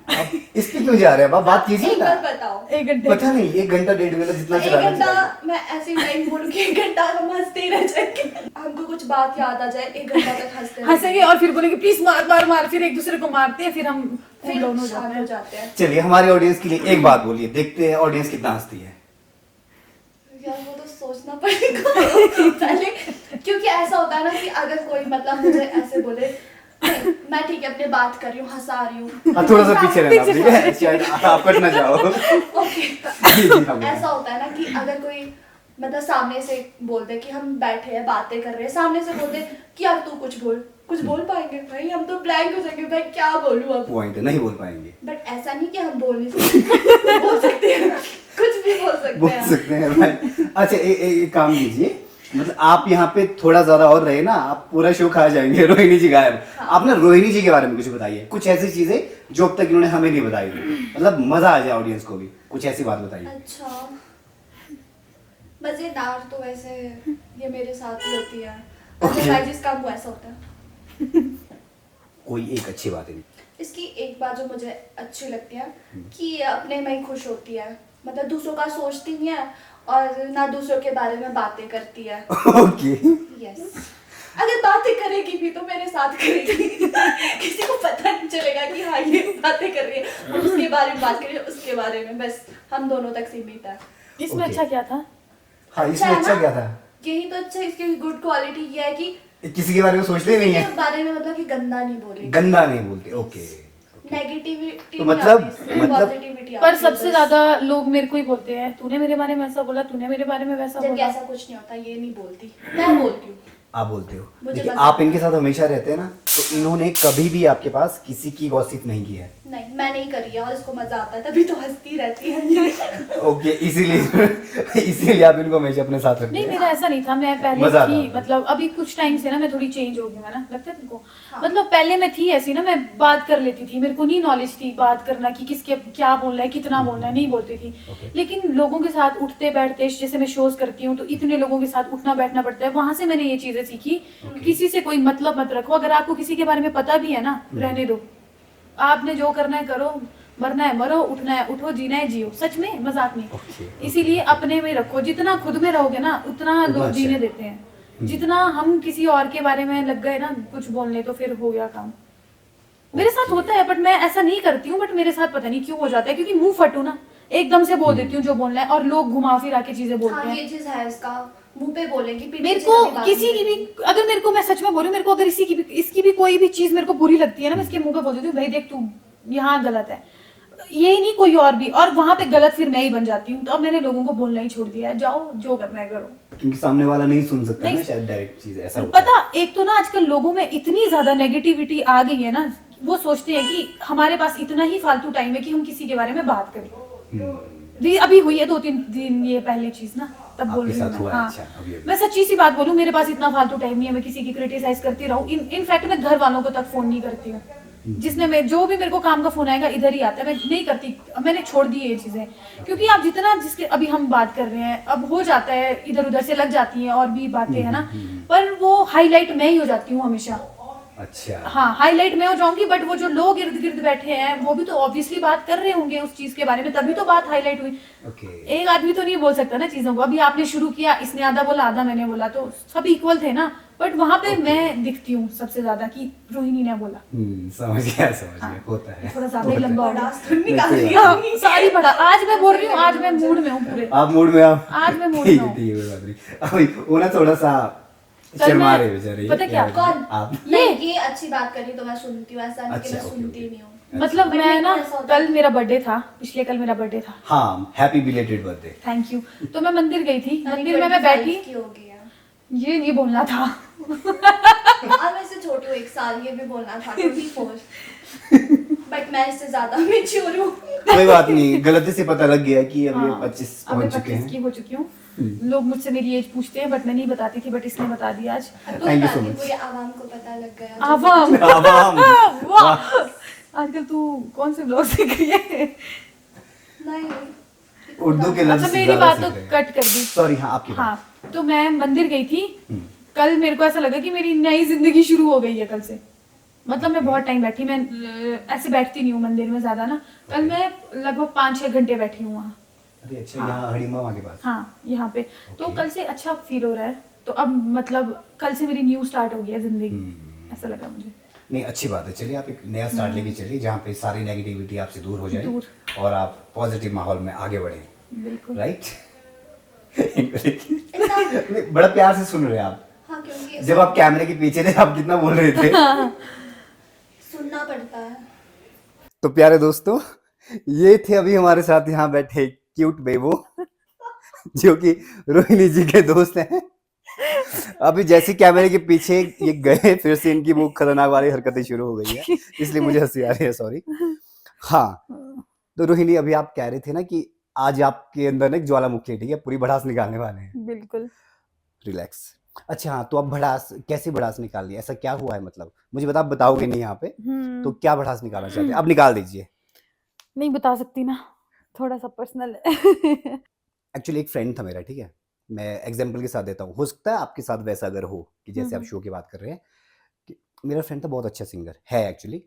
अब इस पे क्यों जा रहे हैं आप? बात कीजिए एक ना। बार बताओ। 1 घंटे। पता नहीं, 1 घंटा 1.5 घंटा जितना एक चलाना घंटा चाहिए। मैं ऐसे ही टाइम बोलूं कि 1 घंटा हम हंसते ही रह जाएंगे। हमको कुछ बात याद आ जाए 1 घंटा तक हंसते हंसेंगे और फिर बोलेंगे प्लीज मार मार मार, फिर एक दूसरे को मारते हैं, फिर हम फिर फुल डाउन हो शांत जाते हो हैं। जाते हैं। चलिए, हमारे ऑडियंस के लिए एक बात बोलिए, देखते हैं ऑडियंस कितना हंसती है। यार वो तो सोचना पड़ेगा पहले, क्योंकि ऐसा होता है ना कि अगर कोई मतलब मुझे ऐसे बोले नहीं, मैं ठीक है अपने बात कर रही हूँ, हंसा रही हूँ। हाँ, थोड़ा सा पीछे रहना, ठीक है? शायद आप कट ना जाओ। ओके। जी, जी, हाँ, ऐसा होता है ना कि अगर कोई मतलब सामने से बोल दे कि हम बैठे हैं बातें कर रहे हैं, सामने से बोल दे कि यार तू कुछ बोल पाएंगे? भाई हम तो ब्लैंक हो जाएंगे, भाई क्या बोलूं अब। पॉइंट है, नहीं बोल पाएंगे। बट ऐसा नहीं कि हम बोल नहीं सकते। बोल सकते हैं, कुछ भी बोल सकते बोल हैं। सकते हैं भाई। अच्छा, एक काम कीजिए, मतलब आप यहाँ पे थोड़ा ज्यादा और रहे ना, आप पूरा शो खा जाएंगे। रोहिणी जी गायब। आप ना रोहिणी जी के बारे में कुछ बताइए, कुछ ऐसी चीजें जो अब तक इन्होंने हमें नहीं बताई थी, मतलब मजा आ जाए ऑडियंस को भी, कुछ ऐसी बात बताइए। अच्छा, मजेदार तो वैसे ये मेरे साथ ही होती है, अदरवाइज इसका मुंह ऐसा होता है। कोई एक अच्छी बात है। इसकी एक बात जो मुझे अच्छी लगती है कि ये अपने में ही खुश होती है, मतलब दूसरों का सोचती नहीं है और ना दूसरों के बारे में बातें करती है। ओके। यस, अगर बातें करेगी भी तो मेरे साथ करेगी। किसी को पता नहीं चलेगा कि हाँ ये बातें कर रही है, हम उसके बारे में बात कर रही है, उसके बारे में, बस हम दोनों तक सीमित है। इसमें Okay. अच्छा क्या था? हाँ, इसमें है अच्छा ना? क्या था? यही तो अच्छा, इसकी गुड क्वालिटी ये है कि किसी के बारे में सोचते ही नहीं किसी है, के बारे में मतलब कि गंदा नहीं बोलेगी, गंदा नहीं बोलते। ओके। नेगेटिविटी तो मतलब पॉजिटिविटी। पर सबसे ज्यादा लोग मेरे को ही बोलते हैं, तूने मेरे बारे में ऐसा बोला, तूने मेरे बारे में वैसा जबकि बोला। ऐसा कुछ नहीं होता, ये नहीं बोलती, मैं बोलती हूँ। आप बोलते हो, मुझे लेकिन बस आप आता है। इनके साथ हमेशा रहते हैं ना, तो इन्होंने कभी भी आपके पास किसी की गॉसिप नहीं की है। नहीं, मैं नहीं करी है और इसको मजा आता है, तभी तो हंसती रहती है। ओके, इसीलिए आप इनको हमेशा अपने साथ रखते नहीं, हैं। मेरा ऐसा नहीं था, मैं पहले मजा थी, आता है। मतलब अभी कुछ टाइम से ना मैं थोड़ी चेंज हो गई, मैं ना, लगता है तुमको? हाँ। मतलब पहले मैं थी ऐसी ना, मैं बात कर लेती थी, मेरे को नहीं नॉलेज थी बात करना कि किसके क्या बोलना है, कितना बोलना है, नहीं बोलती थी। Okay. लेकिन लोगों के साथ उठते बैठते, जैसे मैं शोज करती हूँ तो इतने लोगों के साथ उठना बैठना पड़ता है, वहां से मैंने ये चीजें सीखी। Okay. किसी से कोई मतलब मत रखो, अगर आपको किसी के बारे में पता भी है ना, रहने दो, आपने जो करना है करो, मरना है मरो, उठना है उठो, जीना है जियो, सच में, मजाक नहीं। Okay. इसीलिए अपने में रखो, जितना खुद में रहोगे ना उतना उतना लोग अच्छा जीने है। देते हैं। जितना हम किसी और के बारे में लग गए ना कुछ बोलने, तो फिर हो गया काम। मेरे साथ Okay. होता है, बट मैं ऐसा नहीं करती हूँ, बट मेरे साथ पता नहीं क्यों हो जाता है, क्योंकि मुंह फटू ना, एकदम से बोल देती हूँ जो बोलना है, और लोग घुमा फिरा के चीजें बोलते हाँ, हैं। ये चीज है इसका, मुंह पे बोलेगी, पीठ मेरे पीछे को कभी बात किसी नहीं की भी, करेगी। अगर मेरे को, मैं सच में बोलूं, मेरे को अगर इसकी भी कोई भी चीज मेरे को बुरी लगती है ना, मैं इसके मुंह पे बोल देती हूँ, भाई देख तू यहाँ गलत है, यही नहीं कोई और भी, और वहां पे गलत फिर मैं ही बन जाती हूँ। तो अब मैंने लोगों को बोलना ही छोड़ दिया है, जाओ जो करना है करो। क्योंकि सामने वाला नहीं सुन सकता नहीं। ना, शायद डायरेक्ट चीज ऐसा होता है। पता, एक तो ना आजकल लोगों में इतनी ज्यादा नेगेटिविटी आ गई है ना, वो सोचते हैं कि हमारे पास इतना ही फालतू टाइम है कि हम किसी के बारे में बात करें। अभी हुई है 2-3 दिन ये पहले चीज ना, तब बोल आपके रही हूँ साथ मैं। हुआ है? हाँ, अच्छा, अभी मैं सच्ची सी बात बोलूं, मेरे पास इतना फालतू टाइम नहीं है मैं किसी की क्रिटिसाइज करती रहूं। इनफैक्ट मैं घर वालों को तक फोन नहीं करती हूँ। जिसने मैं, जो भी मेरे को काम का फोन आएगा इधर ही आता है, मैं नहीं करती, मैंने छोड़ दी ये चीजें। क्योंकि आप जितना, जिसके अभी हम बात कर रहे हैं, अब हो जाता है इधर उधर से लग जाती हैं और भी बातें है ना, पर वो हाईलाइट मैं ही हो जाती हूँ हमेशा। अच्छा। हाँ, हाईलाइट मैं हो जाऊंगी, बट वो जो लोग इर्द गिर्द बैठे हैं वो भी तो ऑब्वियसली बात कर रहे होंगे उस चीज के बारे में, तभी तो बात हाईलाइट हुई। ओके। एक आदमी तो नहीं बोल सकता ना चीजों को। अभी आपने शुरू किया, इसने आधा बोला आधा मैंने बोला, तो सब इक्वल थे ना, बट वहां पे मैं दिखती हूँ सबसे ज्यादा कि रोहिणी ने बोला। समझ गया, होता है। थोड़ा ज्यादा ही लंबा हो गया। बड़ा सुन निकाल नहीं, दिया। हाँ, सारी बड़ा, आज मैं बोल रही हूँ, आज मैं मूड में हूँ पूरे। आप मूड में, आप आज मैं मूड में हूँ। ठीक है, कोई बात नहीं। अभी वो ना थोड़ा सा कल शर्मा मैं- रहे बेचारे। पता क्या? कौन? आप? नहीं, ये अच्छी बात करी तो मैं सुनती हूँ, ऐसा नहीं कि अच्छा, मैं ओके, सुनती ओके। नहीं हूँ। मतलब बट मैं मेरे ना, को ऐसा होता है- कल मेरा बर्थडे था, पिछले कल मेरा बर्थडे था। हाँ, happy belated birthday. Thank you. तो मैं मंदिर गई थी, अभी मंदिर में मैं 25 बैठी, की हो गई है। ये नहीं बोलना था। अब मैं इससे छोटी हूँ 1 साल, ये भी बोलना था 24। बट मैं इससे ज्यादा मेच्योर हूँ। कोई बात नहीं, गलती से पता लग गया कि अभी हाँ, 25 अब मैं पहुंच चुके 25 की हैं। हो चुकी हूँ। लोग मुझसे मेरी एज पूछते हैं, बट मैं नहीं बताती थी, बट इसने बता दिया आज। Thank you so much. पूरे आवाम को पता लग गया। आवाम। आवाम। वाह, आजकल तू कौन से ब्लॉग सीख रही है? नहीं, उर्दू के लफ्ज अच्छा, मेरी ज्यादा बात सीख तो रहे हैं। कट कर दी। सॉरी, हाँ आपकी बात। हाँ, तो मैं मंदिर गई थी हम्म। कल। मेरे को ऐसा लगा कि मेरी नई जिंदगी शुरू हो गई है कल से। मतलब मैं बहुत टाइम बैठी, मैं ऐसे बैठती नहीं हूँ मंदिर में ज्यादा ना। कल मैं लगभग 5-6 घंटे बैठी हूँ वहाँ। अरे अच्छा, यहाँ हड़ीमा वहाँ के पास। हाँ, यहाँ पे। तो Okay. कल से अच्छा फील हो रहा है। तो अब मतलब कल से मेरी न्यू स्टार्ट हो गई है जिंदगी, ऐसा लगा मुझे। नहीं, अच्छी बात है। चलिए, आप एक नया स्टार्ट लेके चलिए, जहाँ पे सारी नेगेटिविटी आपसे दूर हो जाए दूर। और आप पॉजिटिव माहौल में आगे बढ़े। बिल्कुल। राइट? नहीं, बड़ा प्यार से सुन रहे हैं आप। हाँ, क्योंकि जब आप कैमरे के पीछे थे, आप कितना बोल रहे थे। सुनना पड़ता है। तो प्यारे दोस्तों, ये थे अभी हमारे साथ यहाँ बैठे क्यूट बेबो, जो कि रोहिणी जी के दोस्त हैं। अभी जैसे कैमरे के पीछे ये गए, फिर से इनकी वो खतरनाक वाली हरकतें शुरू हो गई है, इसलिए मुझे हंसी आ रही है, सॉरी। हाँ, तो रोहिणी, अभी आप कह रहे थे ना कि आज आपके अंदर ना एक ज्वालामुखी है, ठीक है, पूरी भड़ास निकालने वाले हैं। बिल्कुल। रिलैक्स। अच्छा, हाँ, तो अब भड़ास, कैसी भड़ास निकालनी है, ऐसा क्या हुआ है? मतलब मुझे बताओगे नहीं यहाँ पे, तो क्या भड़ास निकालना चाहते हैं? अब निकाल दीजिए। नहीं बता सकती ना, थोड़ा सा पर्सनल है। एक्चुअली एक फ्रेंड था मेरा, ठीक है, मैं एग्जाम्पल के साथ देता हूँ, हो सकता है आपके साथ वैसा अगर हो कि जैसे आप हम्म। शो की बात कर रहे हैं कि मेरा फ्रेंड था बहुत अच्छा सिंगर है एक्चुअली,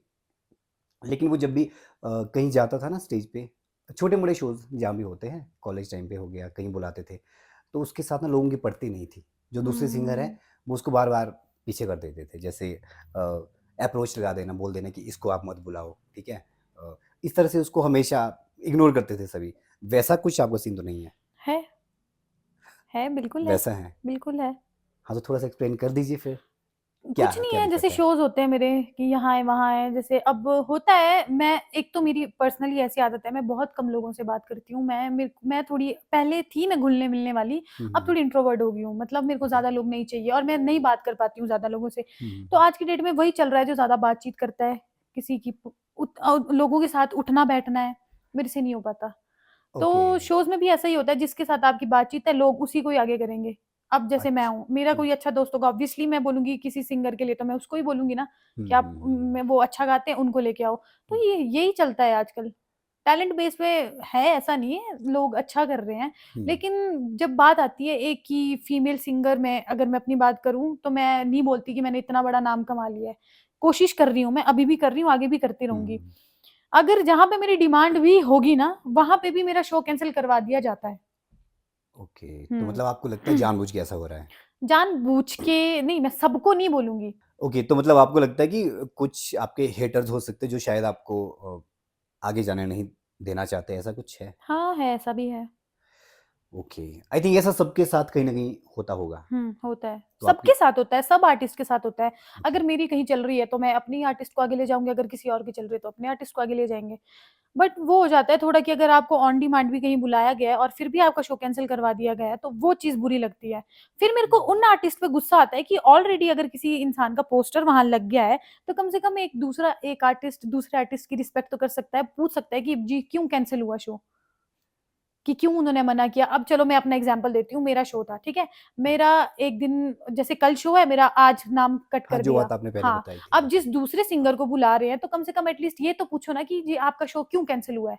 लेकिन वो जब भी कहीं जाता था ना स्टेज पे, छोटे मोटे शोज जहाँ भी होते हैं, कॉलेज टाइम पे हो गया, कहीं बुलाते थे, तो उसके साथ ना लोगों की पड़ती नहीं थी। जो दूसरे सिंगर हैं हम्म। वो उसको बार बार पीछे कर देते थे, जैसे अप्रोच लगा देना, बोल देना कि इसको आप मत बुलाओ, ठीक है। इस तरह से उसको हमेशा इग्नोर करते थे सभी। वैसा कुछ आपका सीन तो नहीं है? बिल्कुल है, वैसा है? बिल्कुल है। हाँ, तो थोड़ा सा एक्सप्लेन कर दीजिए फिर, क्या कुछ नहीं क्या है, जैसे दिक्कत है? शोज़ होते हैं मेरे कि यहाँ है, वहाँ है, जैसे अब होता है, मैं एक तो मेरी पर्सनली ऐसी आदत है, मैं बहुत कम लोगों से बात करती हूँ। मैं थोड़ी पहले थी मैं घुलने-मिलने वाली, अब थोड़ी इंट्रोवर्ट हो गई हूँ। मतलब मेरे को ओके। ज़्यादा लोग नहीं चाहिए और मैं नहीं बात कर पाती हूँ ज़्यादा लोगों से। हुँ, तो आज की डेट में वही चल रहा है, जो ज़्यादा बातचीत करता है, किसी की लोगों के साथ उठना-बैठना है, मेरे से नहीं हो पाता। ओके। तो शोज़ में भी ऐसा ही होता है, जिसके साथ आपकी बातचीत है, लोग उसी को ही आगे करेंगे। अब जैसे मैं हूँ, मेरा हुँ, कोई अच्छा दोस्त होगा, ऑब्वियसली मैं बोलूँगी किसी सिंगर के लिए, तो मैं उसको ही बोलूँगी ना हुँ, कि आप मैं वो अच्छा गाते हैं, उनको लेके आओ। तो हुँ, यही चलता है आजकल। टैलेंट बेस पे है, ऐसा नहीं है, लोग अच्छा कर रहे हैं। हुँ, लेकिन जब बात आती है एक ही फीमेल सिंगर में, अगर मैं अपनी बात करूँ, तो मैं नहीं बोलती कि मैंने इतना बड़ा नाम कमा लिया है। कोशिश कर रही हूँ मैं, अभी भी कर रही हूँ, आगे भी करती रहूँगी। हुँ। अगर जहाँ पे मेरी डिमांड भी होगी ना, वहाँ पे भी मेरा शो कैंसल करवा दिया जाता है। ओके, तो हुँ। मतलब आपको लगता है जानबूझ के ऐसा हो रहा है? जानबूझ के नहीं, मैं सबको नहीं बोलूँगी। ओके, तो मतलब आपको लगता है कि कुछ आपके हेटर्स हो सकते हैं जो शायद आपको आगे जाने नहीं देना चाहते, ऐसा कुछ है? हाँ, है, ऐसा भी है। ओके, आई थिंक ऐसा सबके साथ कहीं न कहीं होता होगा। होता है। तो आपकी सबके साथ होता है, सब आर्टिस्ट के साथ होता है। ओके, अगर मेरी कहीं चल रही है, तो मैं अपनी आर्टिस्ट को आगे ले जाऊँगी, अगर किसी और की चल रही है, तो अपने आर्टिस्ट को आगे ले जाएँगे। बट वो हो जाता है थोड़ा कि अगर आपको ऑन डिमांड भी कहीं बुलाया गया है और फिर भी आपका शो कैंसल करवा दिया गया है, तो वो चीज़ बुरी लगती है। फिर मेरे को उन आर्टिस्ट पे गुस्सा आता है कि ऑलरेडी अगर किसी इंसान का पोस्टर वहाँ लग गया है, तो कम से कम एक आर्टिस्ट दूसरे आर्टिस्ट की रिस्पेक्ट तो कर सकता है, पूछ सकता है कि जी क्यों कैंसल हुआ शो? कि क्यों उन्होंने मना किया? अब चलो मैं अपना एग्ज़ाम्पल देती हूँ, मेरा शो था, ठीक है? मेरा एक दिन जैसे कल शो है, मेरा आज नाम कट हाँ, कर जो दिया। बात आपने पहले हाँ, बताई थी, अब ओके। जिस दूसरे सिंगर को बुला रहे हैं, तो कम से कम एटलीस्ट ये तो पूछो ना कि जी आपका शो क्यों कैंसल हुआ है?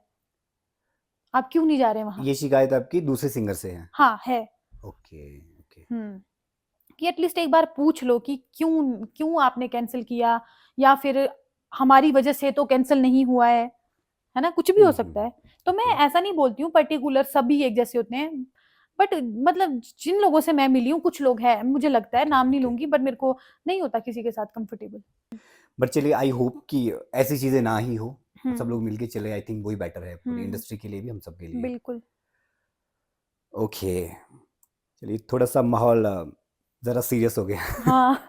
आप क्यों नहीं जा रहे वहाँ? ये शिकायत आपकी दूसरे सिंगर से है? हाँ, है। Okay, okay. हुँ। कि एटलीस्ट एक बार पूछ लो कि क्यों क्यों आपने कैंसल किया, या फिर हमारी वजह से तो कैंसल नहीं हुआ है ना? कुछ भी हो हुँ, सकता हुँ, है। तो मैं ओके। ऐसा नहीं बोलती हूँ पर्टिकुलर सभी एक जैसे होते हैं। बट मतलब जिन लोगों से मैं मिली हूँ, कुछ लोग हैं, मुझे लगता है, ओके, नाम नहीं ओके। लूँगी, बट मेरे को नहीं होता किसी के साथ कंफर्टेबल। बट चलिए, आई होप कि ऐसी चीज़ें ना ही हो, सब हुँ, लोग मिलके चले, आई थिंक वही बेटर है पूरी हुँ, इंडस्ट्री के लिए भी, हम सबके लिए। बिल्कुल। ओके, चलिए थोड़ा-सा माहौल ज़रा सीरियस हो गया। हाँ,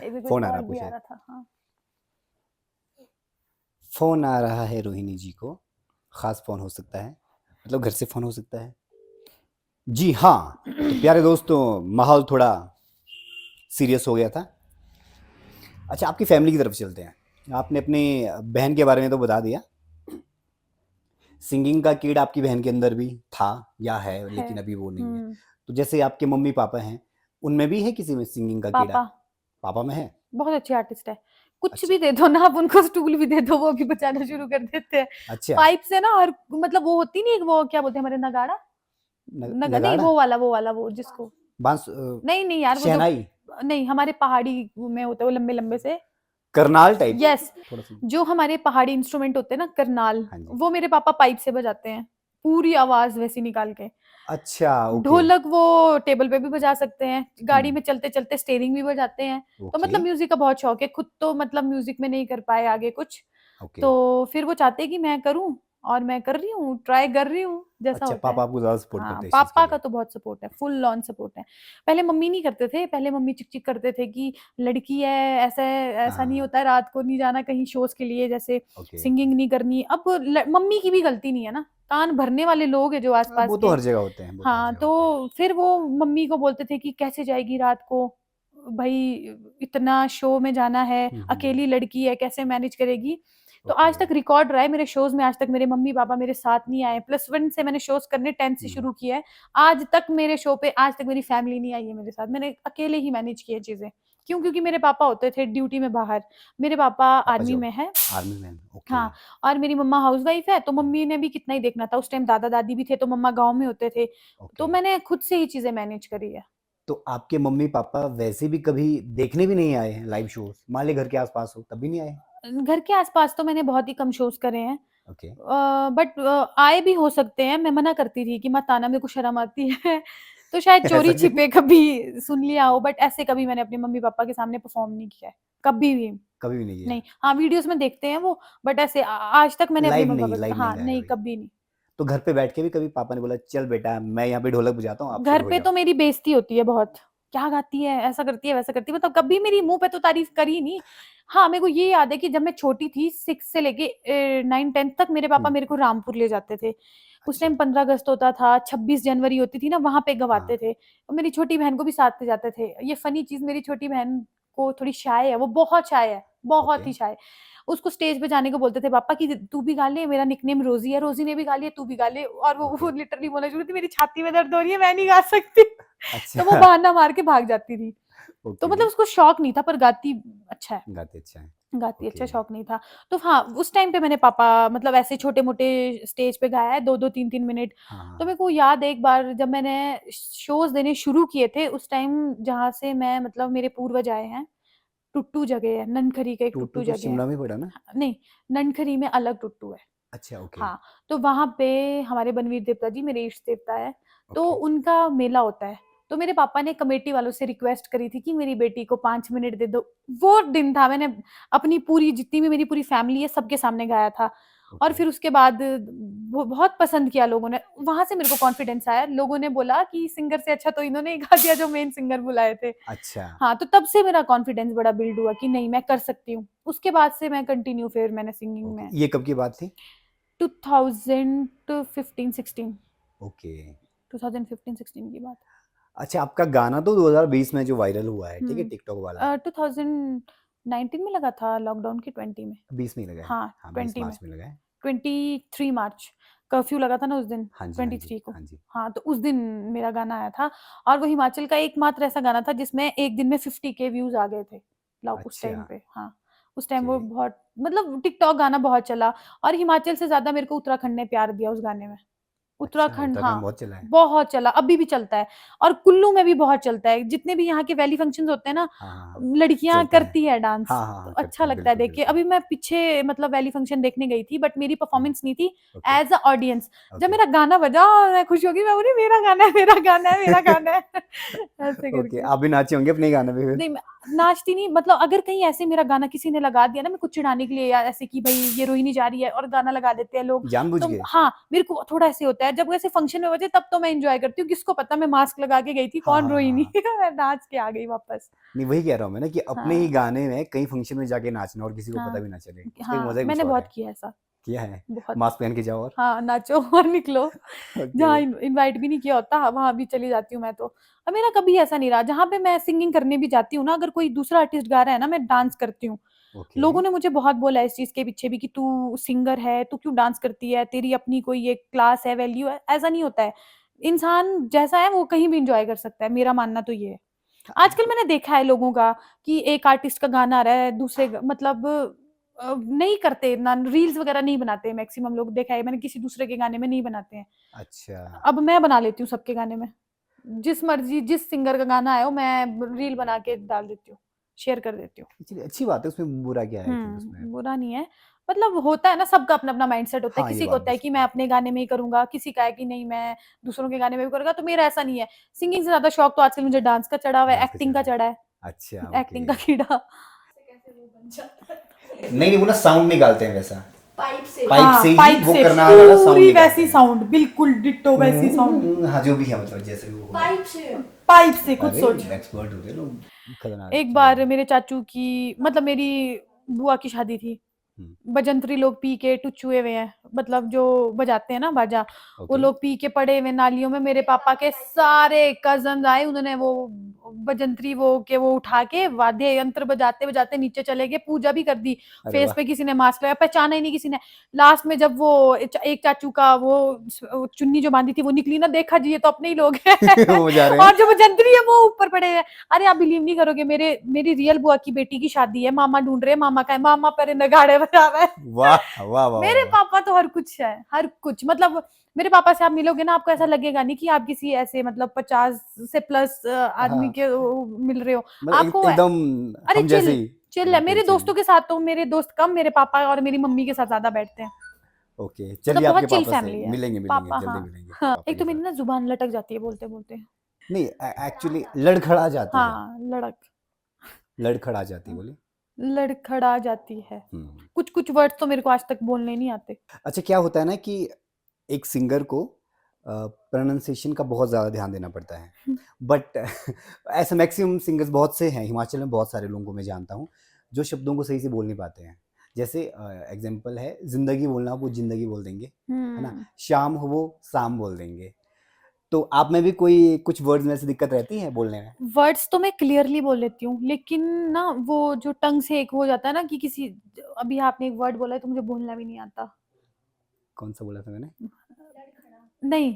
एक भी कोई फ़ोन आ रहा कॉल है, भी आ पूछिए। रहा था। हाँ। फ़ोन आ रहा है रोहिणी जी को, ख़ास फ़ोन हो सकता है, मतलब घर से फ़ोन हो सकता है। जी हाँ, तो प्यारे दोस्तों, माहौल थोड़ा सीरियस हो गया था। अच्छा, आपकी फैमिली की तरफ चलते हैं। आपने अपनी बहन के बारे में तो बता दिया। सिंगिंग का कीड़ा आपकी बहन के अंदर भी था या है, है। लेकिन अभी वो नहीं है। हुँ, तो जैसे आपके मम्मी-पापा हैं, उनमें भी है किसी में सिंगिंग का कीड़ा? पापा पापा में है? बहुत अच्छे आर्टिस्ट है। कुछ अच्छा, भी दे दो ना, आप उनको स्टूल भी दे दो, वो भी बजाना शुरू कर देते हैं। अच्छा, पाइप से ना, हर मतलब वो होती नहीं, वो क्या बोलते हैं हमारे, नगाड़ा? नहीं, नगाड़ा? वो वाला जिसको बांस नहीं, नहीं यार, वो जो शहनाई? नहीं, हमारे पहाड़ी में होते हैं वो लंबे-लंबे से। करनाल टाइप? यस, थोड़ा-सा जो हमारे पहाड़ी इंस्ट्रूमेंट होते हैं ना, करनाल, हाँ जी। वो मेरे पापा पाइप से बजाते हैं, पूरी आवाज़ वैसी निकाल के। अच्छा, ओके। ढोलक वो टेबल पे भी बजा सकते हैं, हुँ, गाड़ी में चलते-चलते स्टीयरिंग भी बजाते हैं। तो ओके, मतलब म्यूज़िक का बहुत शौक है, खुद तो मतलब म्यूज़िक में नहीं कर पाए आगे कुछ, ओके। तो फिर वो चाहते हैं कि मैं करूँ, और मैं कर रही हूँ, ट्राई कर रही हूँ, जैसा अच्छा, होता है। पापा आपको ज़्यादा सपोर्ट हाँ, करते हैं इस चीज़ के पापा का लिए। तो बहुत सपोर्ट है, फुल ऑन सपोर्ट है। पहले मम्मी नहीं करते थे, पहले मम्मी चिक-चिक करते थे कि लड़की है, ऐसा हाँ, ऐसा नहीं हाँ, होता है, रात को नहीं जाना कहीं शोज़ के लिए, जैसे ओके, ओके। सिंगिंग नहीं करनी। अब मम्मी की भी गलती नहीं है ना, कान भरने वाले लोग हैं जो आस-पास वो तो के। हर जगह होते हैं, वो तो हर हाँ, जगह होते हैं। तो फिर वो मम्मी को बोलते थे कि कैसे जाएगी रात को? भई इतना शो में जाना है, हुँ, हुँ, अकेली लड़की है, कैसे मैनेज करेगी? तो ओके। आज तक रिकॉर्ड रहा है मेरे शोज़ में, आज तक मेरे मम्मी-पापा मेरे साथ नहीं आए। +1 से मैंने शोज़ करने, 10th से हुँ, शुरू किया है। आज तक मेरे शो पे आज तक मेरी फैमिली नहीं आई है मेरे साथ। मैंने अकेले ही मैनेज की है चीज़ें। क्यों? क्योंकि मेरे पापा होते थे ड्यूटी में बाहर। मेरे पापा आर्मी जॉब में है। Army man, okay. हाँ, और मेरी मम्मा हाउसवाइफ है, तो मम्मी ने भी कितना ही देखना था। उस टाइम दादा-दादी भी थे, तो मम्मा गाँव में होते थे। तो ओके, मैंने खुद से ही चीज़ें मैनेज करी है। तो आपके मम्मी पापा वैसे भी कभी देखने भी नहीं आए हैं लाइव शोज? मान ली घर के आसपास हो तब भी नहीं आए? घर के आस-पास तो मैंने बहुत ही कम शोज़ करे हैं। ओके। बट आए भी हो सकते हैं। मैं मना करती थी कि मत आना, मेरे को शर्म आती है। तो शायद ऐसा क्यों? चोरी-छिपे कभी सुन लिया हो, बट ऐसे कभी मैंने अपने मम्मी-पापा के सामने परफ़ॉर्म नहीं किया है, कभी भी। कभी भी नहीं किया? नहीं, हाँ, वीडियोज़ में देखते हैं वो, बट ऐसे आज तक मैंने अपने मम्मी-पापा लाइव नहीं हाँ, गाया नहीं, कभी? कभी नहीं। तो घर पे बैठ के भी कभी पापा ने बोला चल बेटा मैं यहाँ पे ढोलक बजाता हूँ आप घर शुरू हो पे जाओ? तो मेरी बेइज़्ती होती है बहुत। क्या गाती है, ऐसा करती है, वैसा करती है, मतलब कभी मेरी मुँह पे तो तारीफ़ करी नहीं। हाँ, मेरे को ये याद है कि जब मैं छोटी थी 6 से लेके 9-10 तक मेरे पापा हम्म, मेरे को रामपुर ले जाते थे। उस अच्छा। टाइम 15 अगस्त होता था, 26 जनवरी होती थी ना, वहाँ पे हाँ, गवाते थे। और मेरी छोटी बहन को भी साथ ले जाते थे। ये फ़नी चीज़, मेरी छोटी बहन को थोड़ी शाय है, वो बहुत शाय है, ओके। बहुत ही शाय। उसको स्टेज पे जाने को बोलते थे पापा कि तू भी गा ले, मेरा निकनेम रोज़ी है, रोज़ी ने भी गा लिया, तू भी गा ले। और वो ओके। लिटरली बोलना शुरू थी, मेरी छाती में दर्द हो रही है, मैं नहीं गा सकती। तो वो अच्छा। बहाना मार के भाग जाती थी। तो ओके। मतलब उसको शौक नहीं था, पर गाती अच्छा है, गाते अच्छा है। गाती अच्छा, ओके। शौक नहीं था। तो हाँ, उस टाइम पे मैंने पापा मतलब ऐसे छोटे-मोटे स्टेज पे गाया है 2-2 3-3 मिनट। हाँ, हाँ, तो हाँ। मेरे को याद है एक बार जब मैंने शोज़ देने शुरू किए थे, उस टाइम जहाँ से मैं मतलब मेरे पूर्वज आए हैं, टुट्टू जगह है, ननखरी का एक टूटू टुट्टू तो जगह है। शिमला में पड़ा ना? नहीं, ननखरी में अलग टुट्टू है। अच्छा, ओके। हाँ, तो वहाँ पे हमारे बनवीर देवता जी मेरे इष्ट देवता है, तो ओके। उनका मेला होता है। तो मेरे पापा ने कमेटी वालों से रिक्वेस्ट करी थी कि मेरी बेटी को 5 मिनट दे दो। वो दिन था, मैंने अपनी पूरी जितनी भी मेरी पूरी फैमिली है सबके सामने गाया था। और ओके। फिर उसके बाद वो बहुत पसंद किया लोगों ने। वहाँ से मेरे को कॉन्फिडेंस आया। लोगों ने बोला कि सिंगर से अच्छा तो इन्होंने ही गा दिया जो मेन सिंगर बुलाए थे। अच्छा। हाँ, तो तब से मेरा कॉन्फिडेंस बड़ा बिल्ड हुआ कि नहीं, मैं कर सकती हूँ। उसके बाद से मैं कंटिन्यू फिर मैंने सिंगिंग ओके, में ये कब की बात थी? 2015-16 ओके। 2015-16 की बात है। अच्छा, आपका गाना तो 2020 में जो वायरल हुआ है, ठीक है, हुँ। टिकटॉक वाला, 2019 में लगा था, लॉकडाउन के 20 में। 20 में ही लगा है? हाँ, हाँ, 20 20 में। मार्च में लगा है। 23 मार्च कर्फ्यू लगा था ना उस दिन, हाँ जी, हाँ जी, 23 को। हाँ जी। हाँ, तो उस दिन मेरा गाना आया था और वो हिमाचल का एकमात्र ऐसा गाना था जिसमें एक दिन में 50 के व्यूज़ आ गए थे उस टाइम अच्छा, पे। हाँ, उस टाइम ओके। वो बहुत मतलब टिकटॉक गाना बहुत चला और हिमाचल से ज़्यादा मेरे को उत्तराखंड ने प्यार दिया उस गाने में। अच्छा, उत्तराखंड उत्तराखंड हाँ, बहुत चला है। बहुत चला, अभी भी चलता है और कुल्लू में भी बहुत चलता है। जितने भी यहाँ के वैली फंक्शंस होते हैं ना, हाँ, हाँ, हाँ, लड़कियाँ चलता है। करती है डांस, हाँ, हाँ, तो हाँ, अच्छा करती हैं, लगता है बिल्कुल, देख के। बिल्कुल। अभी मैं पीछे मतलब वैली फंक्शन देखने गई थी बट मेरी हुँ, परफॉर्मेंस नहीं थी ओके, एज़ अ ऑडियंस। जब ओके, मेरा गाना बजा मैं खुश हो गई, मैं बोली मेरा गाना है, मेरा गाना है, मेरा गाना है ऐसे ओके, करके। आप भी नाचे होंगे अपने गाने पे फिर? नहीं, मैं नाचती नहीं, मतलब अगर कहीं ऐसे मेरा गाना किसी ने लगा दिया ना मेरे को चिढ़ाने के लिए या ऐसे कि भई ये रोहिणी जा रही है और गाना लगा देते हैं लोग, जानबूझ तो के? हाँ, मेरे को थोड़ा ऐसे होता है। जब ऐसे फंक्शन में बजे तब तो मैं एन्जॉय करती हूँ, किसको पता मैं मास्क लगा के गई थी, हाँ, कौन हाँ, हाँ, रोहिणी हाँ। मैं नाच के आ गई वापस। नहीं, वही कह रहा हूँ मैं ना कि अपने ही हाँ, गाने में कहीं फंक्शन में जाके नाचना और किसी को पता हाँ, भी ना चले, उसका एक हाँ, मज़ा ही कुछ मैंने और बहुत है। किया ऐसा, किया है? बहुत। मास्क पहन के जाओ और? हाँ, नाचो और निकलो। ओके, जहाँ इनवाइट भी नहीं किया होता, वहाँ भी चली जाती हूँ मैं तो। और मेरा कभी ऐसा नहीं रहा, जहाँ पे मैं सिंगिंग करने भी जाती हूँ ना, अगर कोई दूसरा आर्टिस्ट गा रहा है ना, मैं डांस करती हूँ। ओके, लोगों ने मुझे बहुत बोला है इस चीज़ के पीछे भी कि तू सिंगर है, तू क्यों डांस करती है? तेरी अपनी कोई एक क्लास है, वैल्यू है, ऐसा नहीं होता है। इंसान जैसा है वो कहीं भी एन्जॉय कर सकता है, मेरा मानना तो ये है। आजकल मैंने देखा है लोगों का कि एक आर्टिस्ट का गाना आ रहा है, दूसरे मतलब नहीं करते ना, रील्स वगैरह नहीं बनाते मैक्सिमम लोग, देखा है मैंने, किसी दूसरे के गाने में नहीं बनाते हैं। अच्छा। अब मैं बना लेती हूँ सबके गाने में। जिस मर्ज़ी जिस सिंगर का गाना आया हो मैं रील बना के डाल देती हूँ, शेयर कर देती हूँ। चलिए अच्छी बात है, उसमें बुरा क्या है फिर उसमें? बुरा नहीं है। मतलब होता है ना, सबका अपना-अपना माइंडसेट होता है। हाँ, ये किसी को बात होता भी है कि सही मैं है। अपने गाने में ही करूँगा, किसी का है कि नहीं मैं दूसरों के गाने में भी करूँगा, तो मेरा ऐसा नहीं है। सिंगिंग से ज़्यादा शौक तो आजकल मुझे डांस का चढ़ा हुआ है, डांस का एक्टिंग का चढ़ा है। चढ़ा है, अच्छा, एक्टिंग ओके। का कीड़ा। कैसे वो बन जाता है नहीं, नहीं, वो ना साउंड निकालते हैं वैसा। पाइप से। पाइप हाँ, से ही पाइप वो से करना वाला साउंड पूरी निकालते वैसी हैं। साउंड, बिल्कुल डिट्टो वैसी साउंड। हाँ, जो भी है मतलब जैसे भी वो हो। पाइप से। पाइप से, खुद अरे सोच। एक्सपर्ट होते हैं लोग, खतरनाक एक चीज़ बार है। मेरे चाचू की मतलब मेरी बुआ की शादी थी। हुँ, बजंतरी लोग पी के टुच्चुए हुए हैं, मतलब जो बजाते हैं ना बाजा, वो ओके। लोग पी के पड़े हुए नालियों में। मेरे पापा के सारे कज़न्स आए, उन्होंने वो बजंत्री वो उठा के वाद्य यंत्र बजाते बजाते नीचे चले गए, पूजा भी कर दी, अरे फेस वाह। पे किसी ने मास्क लगाया, पहचाना ही नहीं किसी ने। लास्ट में जब वो एक चाचू का वो चुन्नी जो बांधी थी वो निकली ना, देखा जी ये तो अपने ही लोग हैं वो जा रहे हैं। और जो बजंत्री है वो ऊपर पड़े हैं। अरे आप बिलीव नहीं करोगे, मेरी रियल बुआ की बेटी की शादी है, मामा ढूंढ रहे हैं, मामा का है, मामा पर नगाड़े बजा रहा है। वाह वाह वाह मेरे वाह। पापा तो हर कुछ है, हर कुछ, मतलब मेरे पापा से आप मिलोगे ना, आपको ऐसा लगेगा नहीं कि आप किसी ऐसे मतलब 50 से प्लस आदमी हाँ। के मिल रहे हो। मतलब आपको एकदम अरे हम जैसे चिल ही। चिल है। बिल्कुल मेरे chill। दोस्तों के साथ तो मेरे दोस्त कम, मेरे पापा और मेरी मम्मी के साथ ज्यादा बैठते हैं। ओके, मतलब चलिए आपके बहुत चिल पापा से फैमिली है। मिलेंगे पापा जल्दी हाँ मिलेंगे हाँ, पापा एक के तो मेरी साथ। ना जुबान लटक जाती है बोलते बोलते। नहीं एक्चुअली लड़खड़ा जाती है। हाँ लड़क लड़खड़ा जाती है, बोली। लड़खड़ा जाती है। हम्म। कुछ कुछ वर्ड्स तो मेरे को आज तक बोलने नहीं आते। अच्छा, क्या होता है ना कि एक सिंगर को प्रोनाउंसिएशन का बहुत ज़्यादा ध्यान देना पड़ता है, बट ऐसे मैक्सिमम सिंगर्स बहुत से हैं, हिमाचल में बहुत सारे लोगों को मैं जानता हूँ जो शब्दों को सही से बोल नहीं पाते हैं। जैसे एग्जांपल है, जिंदगी बोलना हो वो जिंदगी बोल देंगे, है ना। शाम हो वो शाम बोल देंगे। तो आप में भी कोई कुछ वर्ड्स में ऐसी दिक्कत रहती है बोलने में? वर्ड्स तो मैं क्लियरली बोल लेती हूँ, लेकिन ना वो जो टंग से एक हो जाता है ना कि किसी, अभी आपने एक वर्ड बोला है तो मुझे बोलना भी नहीं आता। कौन सा बोला था मैंने? नहीं,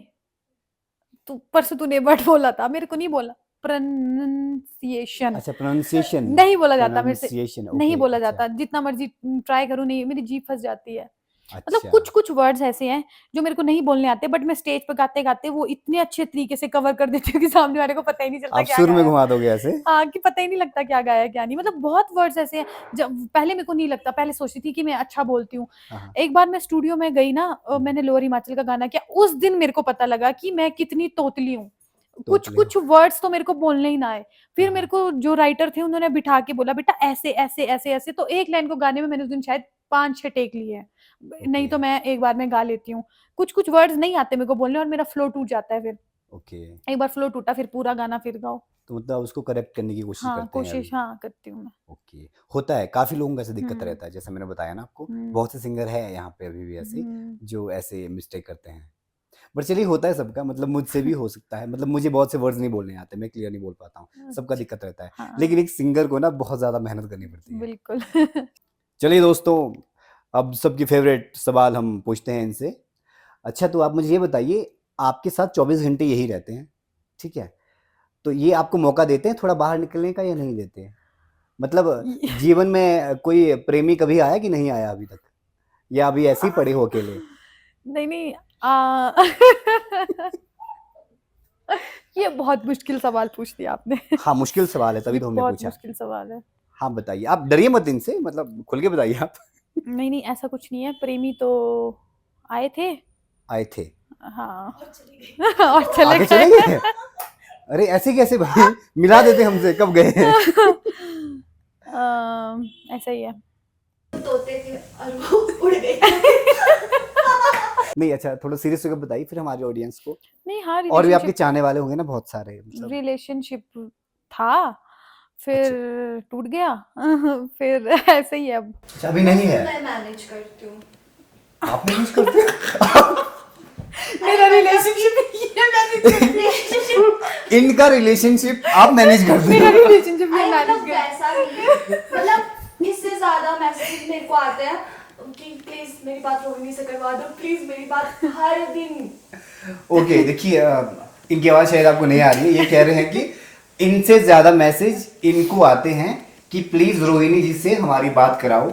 तू परसों तूने वर्ड बोला था, मेरे को नहीं बोला। प्रोनाउंसिएशन अच्छा, प्रोनाउंसिएशन। नहीं बोला जाता मेरे से, प्रोनाउंसिएशन, नहीं ओके, बोला अच्छा जाता, जितना मर्जी ट्राई करूँ नहीं, मेरी जीभ फंस जाती है। मतलब अच्छा। कुछ कुछ वर्ड्स ऐसे हैं जो मेरे को नहीं बोलने आते, बट मैं स्टेज पे गाते गाते वो इतने अच्छे तरीके से कवर कर देती हूँ कि सामने वाले को पता ही नहीं चलता आप क्या सुर में गाया। घुमा दोगे ऐसे? हाँ, कि पता ही नहीं लगता क्या गाया क्या नहीं। मतलब बहुत वर्ड्स ऐसे हैं, जब पहले मेरे को नहीं लगता, पहले सोचती थी कि मैं अच्छा बोलती हूँ। हाँ हाँ। एक बार मैं स्टूडियो में गई ना, मैंने लोअर हिमाचल का गाना किया, उस दिन मेरे को पता लगा कि मैं कितनी तोतली हूँ। कुछ तोतले। कुछ वर्ड्स तो मेरे को बोलने ही ना आए। फिर हाँ मेरे हाँ। को जो राइटर थे उन्होंने बिठा के बोला, बेटा ऐसे ऐसे ऐसे ऐसे, तो एक लाइन को गाने में मैंने उस दिन शायद 5-6 टेक लिए हैं। नहीं ओके तो मैं एक बार में गा लेती हूँ। कुछ कुछ वर्ड्स नहीं आते मेरे को बोलने, और मेरा फ्लो टूट जाता है फिर। ओके। एक बार फ्लो टूटा, फिर पूरा गाना फिर गाओ। तो मतलब उसको करेक्ट करने की कोशिश हाँ, करते हैं कोशिश अभी। हाँ करती हूँ मैं। ओके, होता है, काफी लोगों को ऐसे दिक्कत हम्म रहता है, जैसे मैंने बताया ना आपको, हम्म बहुत से सिंगर है यहाँ पे अभी भी ऐसे हम्म जो ऐसे मिस्टेक करते हैं। बट चलिए, होता है सबका, मतलब मुझसे भी हो सकता है, मतलब मुझे बहुत से वर्ड्स नहीं बोलने आते, मैं क्लियर नहीं बोल पाता हूँ, सबका अच्छा, दिक्कत रहता है। हाँ लेकिन एक सिंगर को ना बहुत ज्यादा मेहनत करनी पड़ती है। बिल्कुल चलिए दोस्तों, अब सबकी फेवरेट सवाल हम पूछते हैं इनसे। अच्छा, तो आप मुझे ये बताइए, आपके साथ 24 घंटे यही रहते हैं, ठीक है, तो ये आपको मौका देते हैं थोड़ा बाहर निकलने का या नहीं देते हैं? मतलब जीवन में कोई प्रेमी कभी आया कि नहीं आया अभी तक, या अभी ऐसे ही पड़े हो अकेले? नहीं नहीं ये बहुत मुश्किल सवाल पूछ दिया आपने हाँ, मुश्किल सवाल है, तभी ये तो हमने बहुत पूछा। मुश्किल सवाल है। हाँ बताइए, आप डरिए मत इनसे, मतलब खुल के बताइए आप। नहीं नहीं, ऐसा कुछ नहीं है, प्रेमी तो आए थे। आए थे? हाँ और चली गई। और चले आगे चले गए गए? अरे ऐसे कैसे भाई, मिला देते हमसे, कब गए? ऐसा ही है। तोते थे और वो उड़ गए। नहीं, अच्छा थोड़ा सीरियस होकर बताइए फिर हमारे ऑडियंस को, नहीं हाँ, और भी आपके रिलेशनशिप चाहने वाले होंगे ना बहुत सारे, मतलब। रिलेशनशिप था, फिर टूट गया फिर ऐसे ही है अब। अच्छा, अभी नहीं है? मैं मैनेज करती हूँ। आप मैनेज करते हैं? मेरा रिलेशनशिप इनका रिलेशनशिप आप मैनेज करते मेरा हैं? रिलेशनशिप अरे में मैनेज मतलब कर। वैसा नहीं, मतलब इससे ज्यादा मैसेज मेरे को आते हैं कि प्लीज मेरी बात रोहिणी से करवा दो, प्लीज मेरी बात हर दिन। ओके, देखिए, इनकी आवाज शायद आपको नहीं आ रही है, ये कह रहे हैं कि इनसे ज्यादा मैसेज इनको आते हैं कि प्लीज रोहिणी जी से हमारी बात कराओ।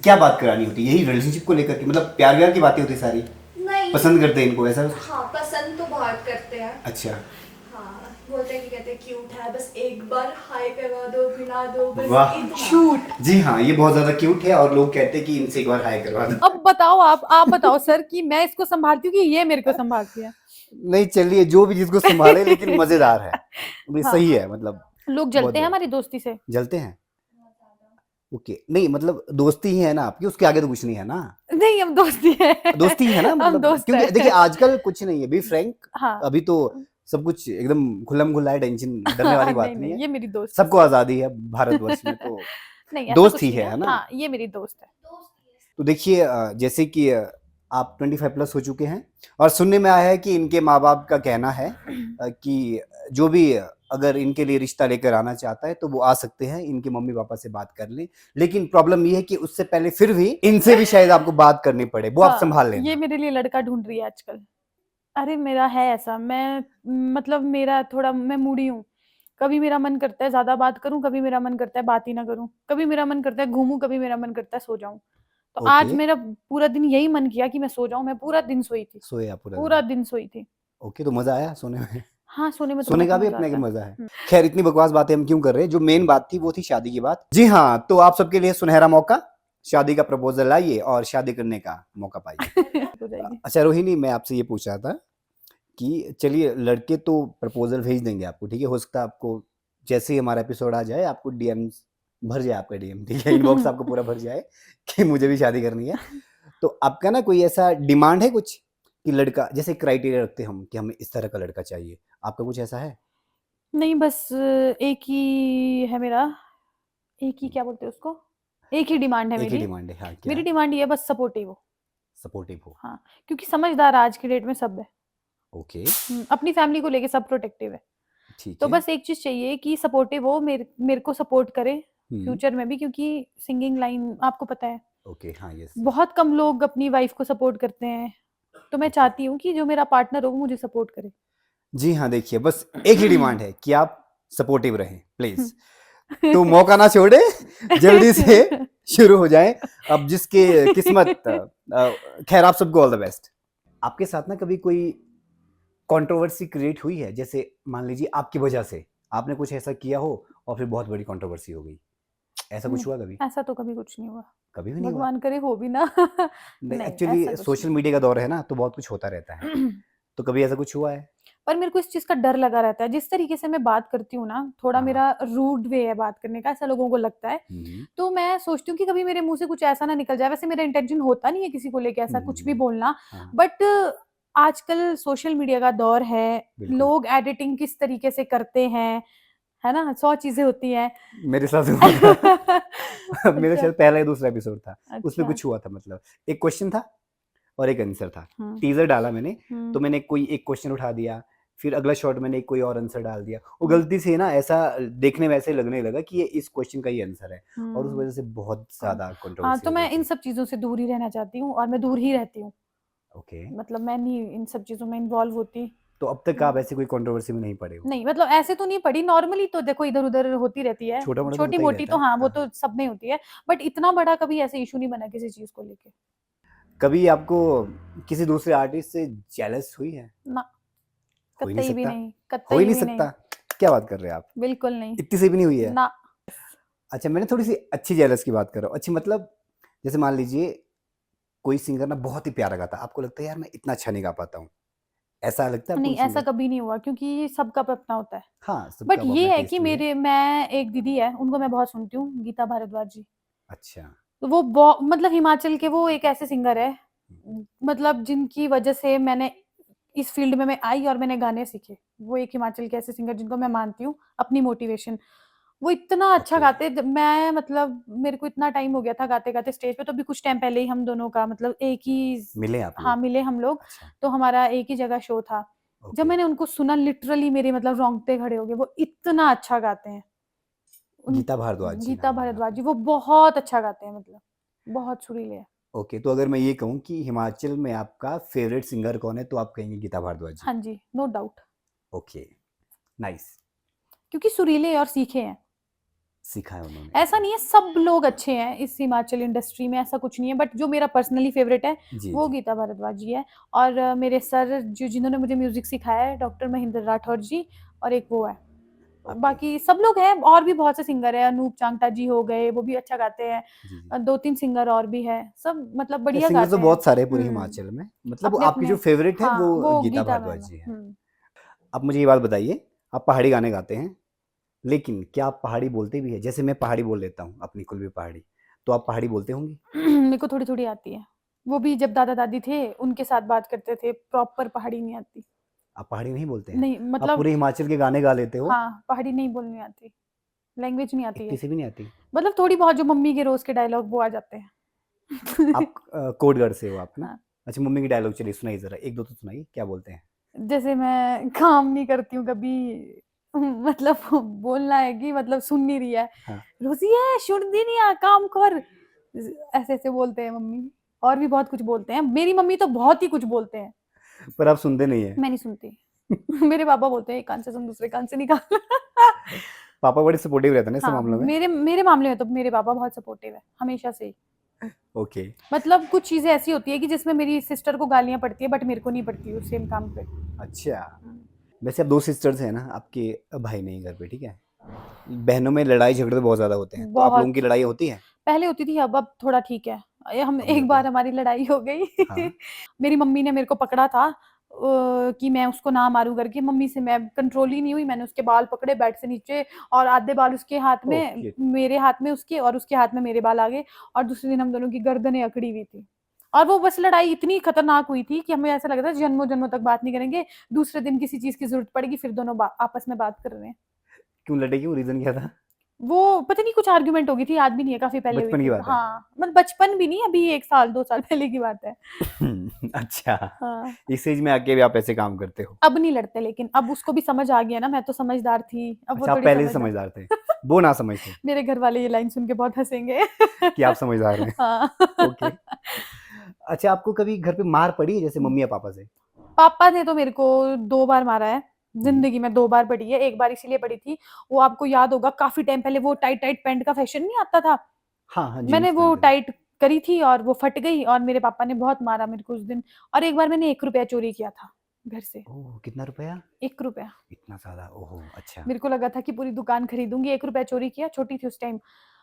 क्या बात करानी होती है? यही रिलेशनशिप को लेकर के, मतलब प्यार व्यार की बातें होती सारी? नहीं, पसंद करते हैं इनको ऐसा? हाँ पसंद तो बहुत करते हैं। अच्छा, हाँ बोलते हैं कि कहते हैं क्यूट है, बस एक बार हाय करवा दो, मिला दो, बस वाह। इतना। झूठ। जी हाँ, ये बहुत ज्यादा क्यूट है और लोग कहते हैं कि इनसे एक बार हाय करवा दो। अब बताओ, आप बताओ सर कि मैं इसको संभालती हूँ कि ये मेरे को संभालती है। नहीं, चलिए, जो भी जिसको संभाले, लेकिन मजेदार है, ये हाँ। सही है, मतलब। लोग बहुत जलते हैं बढ़िया। हमारी दोस्ती से। जलते हैं? ओके, नहीं मतलब दोस्ती ही है ना आपकी, उसके आगे तो कुछ नहीं है ना। नहीं, हम दोस्ती है। दोस्ती ही है ना, हम मतलब दोस्त क्योंकि हैं। देखिए आजकल कुछ नहीं है, बी फ्रैंक, हाँ अभी तो सब कुछ एकदम खुल्लम खुल्ला है, टेंशन डरने वाली बात नहीं है, ये मेरी दोस्त सबको आजादी है भारतवर्ष में, तो नहीं, ऐसा दोस्त कुछ ही नहीं है ना। हाँ, ये मेरी दोस्त है। तो देखिए, जैसे कि आप 25 प्लस हो चुके हैं और सुनने में आया है कि इनके माँ बाप का कहना है कि जो भी अगर इनके लिए रिश्ता लेकर आना चाहता है तो वो आ सकते हैं, इनके मम्मी पापा से बात कर लें। लेकिन प्रॉब्लम ये है कि उससे पहले फिर भी इनसे भी शायद आपको बात करनी पड़े, वो आप हाँ, संभाल ये लेना। मेरे लिए लड़का ढूंढ रही है आजकल। अरे मेरा है ऐसा, मैं मतलब मेरा थोड़ा मैं मूडी हूँ। कभी मेरा मन करता है ज्यादा बात करूं, कभी मेरा मन करता है बात ही ना करूं, कभी मेरा मन करता है घूमूं, कभी मेरा मन करता है सो जाऊं। तो आज ओके, मेरा पूरा दिन यही मन किया कि मैं सो जाऊं। मैं पूरा दिन सोई थी, सोए आप पूरा पूरा दिन। दिन सोई थी। ओके, तो मजा आया सोने में? हाँ, सोने में तो सोने बहुत का भी मजा अपना एक आता है। मजा है। खैर, इतनी बकवास बातें हम क्यों कर रहे हैं, जो मेन बात थी वो थी शादी की बात। जी हाँ, तो आप सबके लिए सुनहरा मौका, शादी का प्रपोजल लाइए और शादी करने का मौका पाइए। हो जाएगी। अच्छा रोहिणी, मैं आपसे ये पूछ रहा था कि चलिए लड़के तो प्रपोजल भेज देंगे आपको, ठीक है, हो सकता है आपको जैसे ही हमारा एपिसोड आ जाए आपको डीएम भर जाए, आपका डीएम, ठीक है, इनबॉक्स आपको पूरा भर जाए कि मुझे भी शादी करनी है। तो आपका ना कोई ऐसा डिमांड है कुछ कि लड़का, जैसे क्राइटेरिया रखते हैं हम कि हमें इस तरह का लड़का चाहिए, आपका कुछ ऐसा है? नहीं, बस एक ही है मेरा। एक ही क्या बोलते हैं उसको, एक ही डिमांड है एक ही मेरी। डिमांड है, हाँ, क्या मेरी है? डिमांड ये है, बस सपोर्टिव हो। सपोर्टिव हो। हाँ, क्योंकि समझदार आज की डेट में सब है। ओके, अपनी फैमिली को लेके सब प्रोटेक्टिव है। ठीक तो है। बस एक चीज चाहिए कि सपोर्टिव हो, मेरे को सपोर्ट करे हम्म, फ्यूचर में भी, क्योंकि सिंगिंग लाइन आपको पता है ओके, हाँ, यस, बहुत कम लोग अपनी वाइफ को सपोर्ट करते हैं। तो मैं ओके। चाहती हूँ कि जो मेरा पार्टनर हो वो मुझे सपोर्ट करे। जी हाँ, देखिए बस एक ही डिमांड है कि आप सपोर्टिव रहें प्लीज, तो मौका ना छोड़े, जल्दी से शुरू हो जाए। अब जिसके किस्मत, खैर आप सबको ऑल द बेस्ट। आपके साथ ना कभी कोई कंट्रोवर्सी क्रिएट हुई है, जैसे मान लीजिए आपकी वजह से आपने कुछ ऐसा किया हो और फिर बहुत बड़ी कंट्रोवर्सी हो गई, ऐसा कुछ नहीं, हुआ कभी? ऐसा तो कभी कुछ नहीं हुआ। कभी भी नहीं हुआ? भगवान करे हो भी ना। नहीं, नहीं, एक्चुअली ऐसा कुछ सोशल मीडिया का दौर है ना, तो बहुत कुछ होता रहता है, नहीं। तो कभी ऐसा कुछ हुआ है? पर मेरे को इस चीज का डर लगा रहता है, जिस तरीके से मैं बात करती हूँ ना, थोड़ा हाँ, मेरा रूड वे है बात करने का, ऐसा लोगों को लगता है। हम्म, तो मैं सोचती हूँ कि कभी मेरे मुंह से कुछ ऐसा ना निकल जाए। वैसे मेरा इंटेंशन होता नहीं है किसी को लेके ऐसा कुछ भी हम्म, बोलना, हाँ, बट आजकल सोशल मीडिया का दौर है। बिल्कुल। लोग एडिटिंग किस तरीके से करते हैं, है ना, 100 चीजें होती हैं। मेरे साथ हुआ था। मेरा अच्छा, शायद पहला या दूसरा एपिसोड था, उसमें अच्छा। कुछ हुआ था, मतलब एक क्वेश्चन था और एक आंसर था। हम्म, टीजर डाला मैंने, तो हम्म, मैंने कोई एक क्वेश्चन उठा दिया, फिर अगला शॉट मैंने कोई और आंसर डाल दिया। वो हम्म, गलती से ना ऐसा देखने में ऐसे लगने लगा कि ये इस क्वेश्चन का ही आंसर है, और उस हम्म। वजह से बहुत ज्यादा हाँ, कंट्रोवर्सी तो हो गई मैं इन थी। सब चीजों से दूर ही रहना चाहती हूँ, और मैं दूर ही रहती हूँ। ओके, मतलब मैं नहीं इन सब चीजों में इन्वॉल्व होती। तो अब तक आप ऐसे कोई कंट्रोवर्सी में नहीं पड़े हो? नहीं, मतलब ऐसे तो नहीं पड़ी, नॉर्मली तो देखो इधर-उधर होती रहती है। छोटा मोटा तो होता ही छोटी-मोटी रहता तो है, हाँ, वो हाँ, तो हाँ। सब में होती है, बट इतना बड़ा कभी ऐसे इश्यू नहीं बना किसी चीज़ को लेके। कभी आपको किसी दूसरे आर्टिस्ट से जेलस हुई है? ना, हो ही नहीं कतई भी सकता, नहीं, हो ही कतई नहीं भी नहीं, सकता। क्या बात कर रहे हैं आप? बिल्कुल नहीं, इतनी सी भी नहीं हुई है? ना। अच्छा, मैंने थोड़ी सी अच्छी जेलस की बात कर रहा हूँ। अच्छी मतलब जैसे मान लीजिए कोई सिंगर ना बहुत ही प्यारा गाता है, आपको लगता है यार मैं इतना अच्छा नहीं गा पाता हूँ, ऐसा लगता है आपको नहीं, कोई ऐसा सिंगर? कभी नहीं हुआ, क्योंकि सबका अपना होता है। हाँ, बट सबका वो ये अपना है कि टेस्ट भी है। मैं एक दीदी है, उनको मैं बहुत सुनती हूँ, गीता भारद्वाज जी। अच्छा, तो वो मतलब हिमाचल के वो एक ऐसे सिंगर है, मतलब जिनकी वजह से मैंने इस फील्ड में मैं आई और मैंने गाने सीखे। वो एक हिमाचल के ऐसे सिंगर जिनको मैं मानती हूँ अपनी मोटिवेशन। वो इतना अच्छा ओके, गाते मैं मतलब मेरे को इतना टाइम हो गया था गाते-गाते स्टेज पे, तो अभी कुछ टाइम पहले ही हम दोनों का मतलब एक ही मिले आप हाँ, लोग? मिले हम लोग। अच्छा, तो हमारा एक ही जगह शो था। जब ओके। मैंने उनको सुना लिटरली मेरे मतलब रोंगटे खड़े हो गए। वो इतना अच्छा गाते हैं। उन गीता भारद्वाज जी गीता नाम है भारद्वाज आपने? जी वो बहुत अच्छा गाते हैं, मतलब बहुत सुरीले हैं। ओके, तो अगर मैं ये कहूँ कि हिमाचल में आपका फेवरेट सिंगर कौन है, तो आप कहेंगे गीता भारद्वाज जी? हाँ जी, नो डाउट, ओके, नाइस, क्योंकि सुरीले और सीखे हैं। सीखा है उन्होंने, ऐसा ओके। नहीं है सब लोग अच्छे हैं इस हिमाचल इंडस्ट्री में, ऐसा कुछ नहीं है, बट जो मेरा पर्सनली फेवरेट है जी, वो जी, गीता भारद्वाज जी है। और मेरे सर जो जिन्होंने मुझे म्यूजिक सिखाया है डॉक्टर महेंद्र राठौर जी, और एक वो है। ओके, बाकी सब लोग हैं, और भी बहुत से सिंगर है, अनूप चांगटा जी हो गए, वो भी अच्छा गाते हैं। जी, जी। 2-3 सिंगर और भी है, सब मतलब बढ़िया सिंगर तो गाते हैं। बहुत सारे हैं पूरे हम्म, हिमाचल में, मतलब अपने आपकी जो अपने। फेवरेट है वो हाँ, वो गीता गीता भारद्वाज मैम। जी है। अब मुझे ये बात बताइए, आप पहाड़ी गाने गाते हैं, लेकिन क्या आप पहाड़ी बोलते भी है? जैसे मैं पहाड़ी बोल लेता हूँ अपनी कुल पहाड़ी, तो आप पहाड़ी बोलते होंगे? मेरे को थोड़ी थोड़ी आती है, वो भी जब दादा दादी थे उनके साथ बात करते थे, प्रॉपर पहाड़ी नहीं आती। आप पहाड़ी नहीं बोलते हैं? नहीं आप मतलब पूरे हिमाचल के गाने गा लेते हो, हाँ, पहाड़ी नहीं बोलनी आती, लैंग्वेज नहीं आती इतनी है। सी भी नहीं आती? मतलब थोड़ी बहुत जो मम्मी के रोज के डायलॉग वो आ जाते हैं। आप कोटगढ़ से हो आप ना? हाँ, अच्छा, मम्मी की डायलॉग चलिए सुनाइए जरा, एक दो तो सुनाइए, क्या बोलते हैं? जैसे मैं काम नहीं करती हूँ कभी, मतलब बोलना है कि मतलब सुन नहीं रही है, हाँ। रोजी है शुड़दी नहीं आ काम कर, ऐसे ऐसे बोलते हैं मम्मी। और भी बहुत कुछ बोलते हैं, मेरी मम्मी तो बहुत ही कुछ बोलते हैं, पर आप सुनते नहीं है। मैं नहीं सुनती। मेरे पापा बोलते हैं एक कान से सुन दूसरे कान से निकाल। पापा बड़े सपोर्टिव रहते हैं ना ऐसे हाँ, मामलों में। मेरे मेरे मामले में तो मेरे पापा बहुत सपोर्टिव है हमेशा से ही। ओके। मतलब कुछ चीजें ऐसी होती है कि जिसमें मेरी सिस्टर को गालियां पड़ती है बट मेरे को नहीं पड़ती उस सेम काम पे। अच्छा, वैसे आप 2 सिस्टर्स हैं ना, आपके भाई नहीं घर पे, ठीक है? बहनों में लड़ाई झगड़े तो बहुत ज़्यादा होते हैं, तो आप लोगों बहुत की लड़ाई होती है? पहले होती थी, अब थोड़ा ठीक है। हम अब नहीं एक होती बार है? हमारी लड़ाई हो गई। हाँ। मेरी मम्मी ने मेरे को पकड़ा था कि मैं उसको ना मारूं करके, मम्मी से मैं कंट्रोल ही नहीं हुई, मैंने उसके बाल पकड़े बेड से नीचे और आधे बाल उसके हाथ में, ओके। मेरे हाथ में उसके, और उसके हाथ में मेरे बाल आ गए, और दूसरे दिन हम दोनों की गर्दनें अकड़ी हुई थी। और वो बस लड़ाई इतनी खतरनाक हुई थी कि हमें ऐसा लग रहा था जन्मों जन्मों तक बात नहीं करेंगे, दूसरे दिन किसी चीज की जरूरत पड़ेगी फिर दोनों आपस में बात कर रहे हैं। क्यों लड़े, क्यों, रीज़न क्या था? वो पता नहीं कुछ आर्गुमेंट हो गई थी, याद भी नहीं है, काफी पहले हुई बचपन की थी। बात है? हाँ, मतलब बचपन भी नहीं, अभी 1 साल 2 साल पहले की बात है। अच्छा, हाँ, इस एज में आके भी आप ऐसे काम करते हो? अब नहीं लड़ते, लेकिन अब उसको भी समझ आ गया ना, मैं तो समझदार थी, अब वो अच्छा, आप थोड़ी पहले से समझदार। समझदार थे, वो ना समझ थे मेरे घर वाले ये लाइन सुन के बहुत हंसेंगे। कि आप समझदार हैं। हाँ। ओके। अच्छा, आपको कभी घर पे मार पड़ी है जैसे मम्मी या पापा से? पापा ने तो मेरे को 2 बार मारा है, हुँ। जिंदगी में 2 बार पड़ी है। एक बार इसीलिए पड़ी थी, वो आपको याद होगा काफी टाइम पहले वो टाइट टाइट पैंट का फैशन नहीं आता था, हाँ, हाँ, मैंने जीन्स वो पहनते थे। टाइट करी थी और वो फट गई और मेरे पापा ने बहुत मारा मेरे को उस दिन। और एक बार मैंने 1 रुपया चोरी किया था घर से। ओह! कितना रुपया? 1 रुपया। इतना ज़्यादा, ओहो! अच्छा। मेरे को लगा था कि पूरी दुकान खरीदूँगी, 1 रुपया चोरी किया, छोटी थी उस टाइम।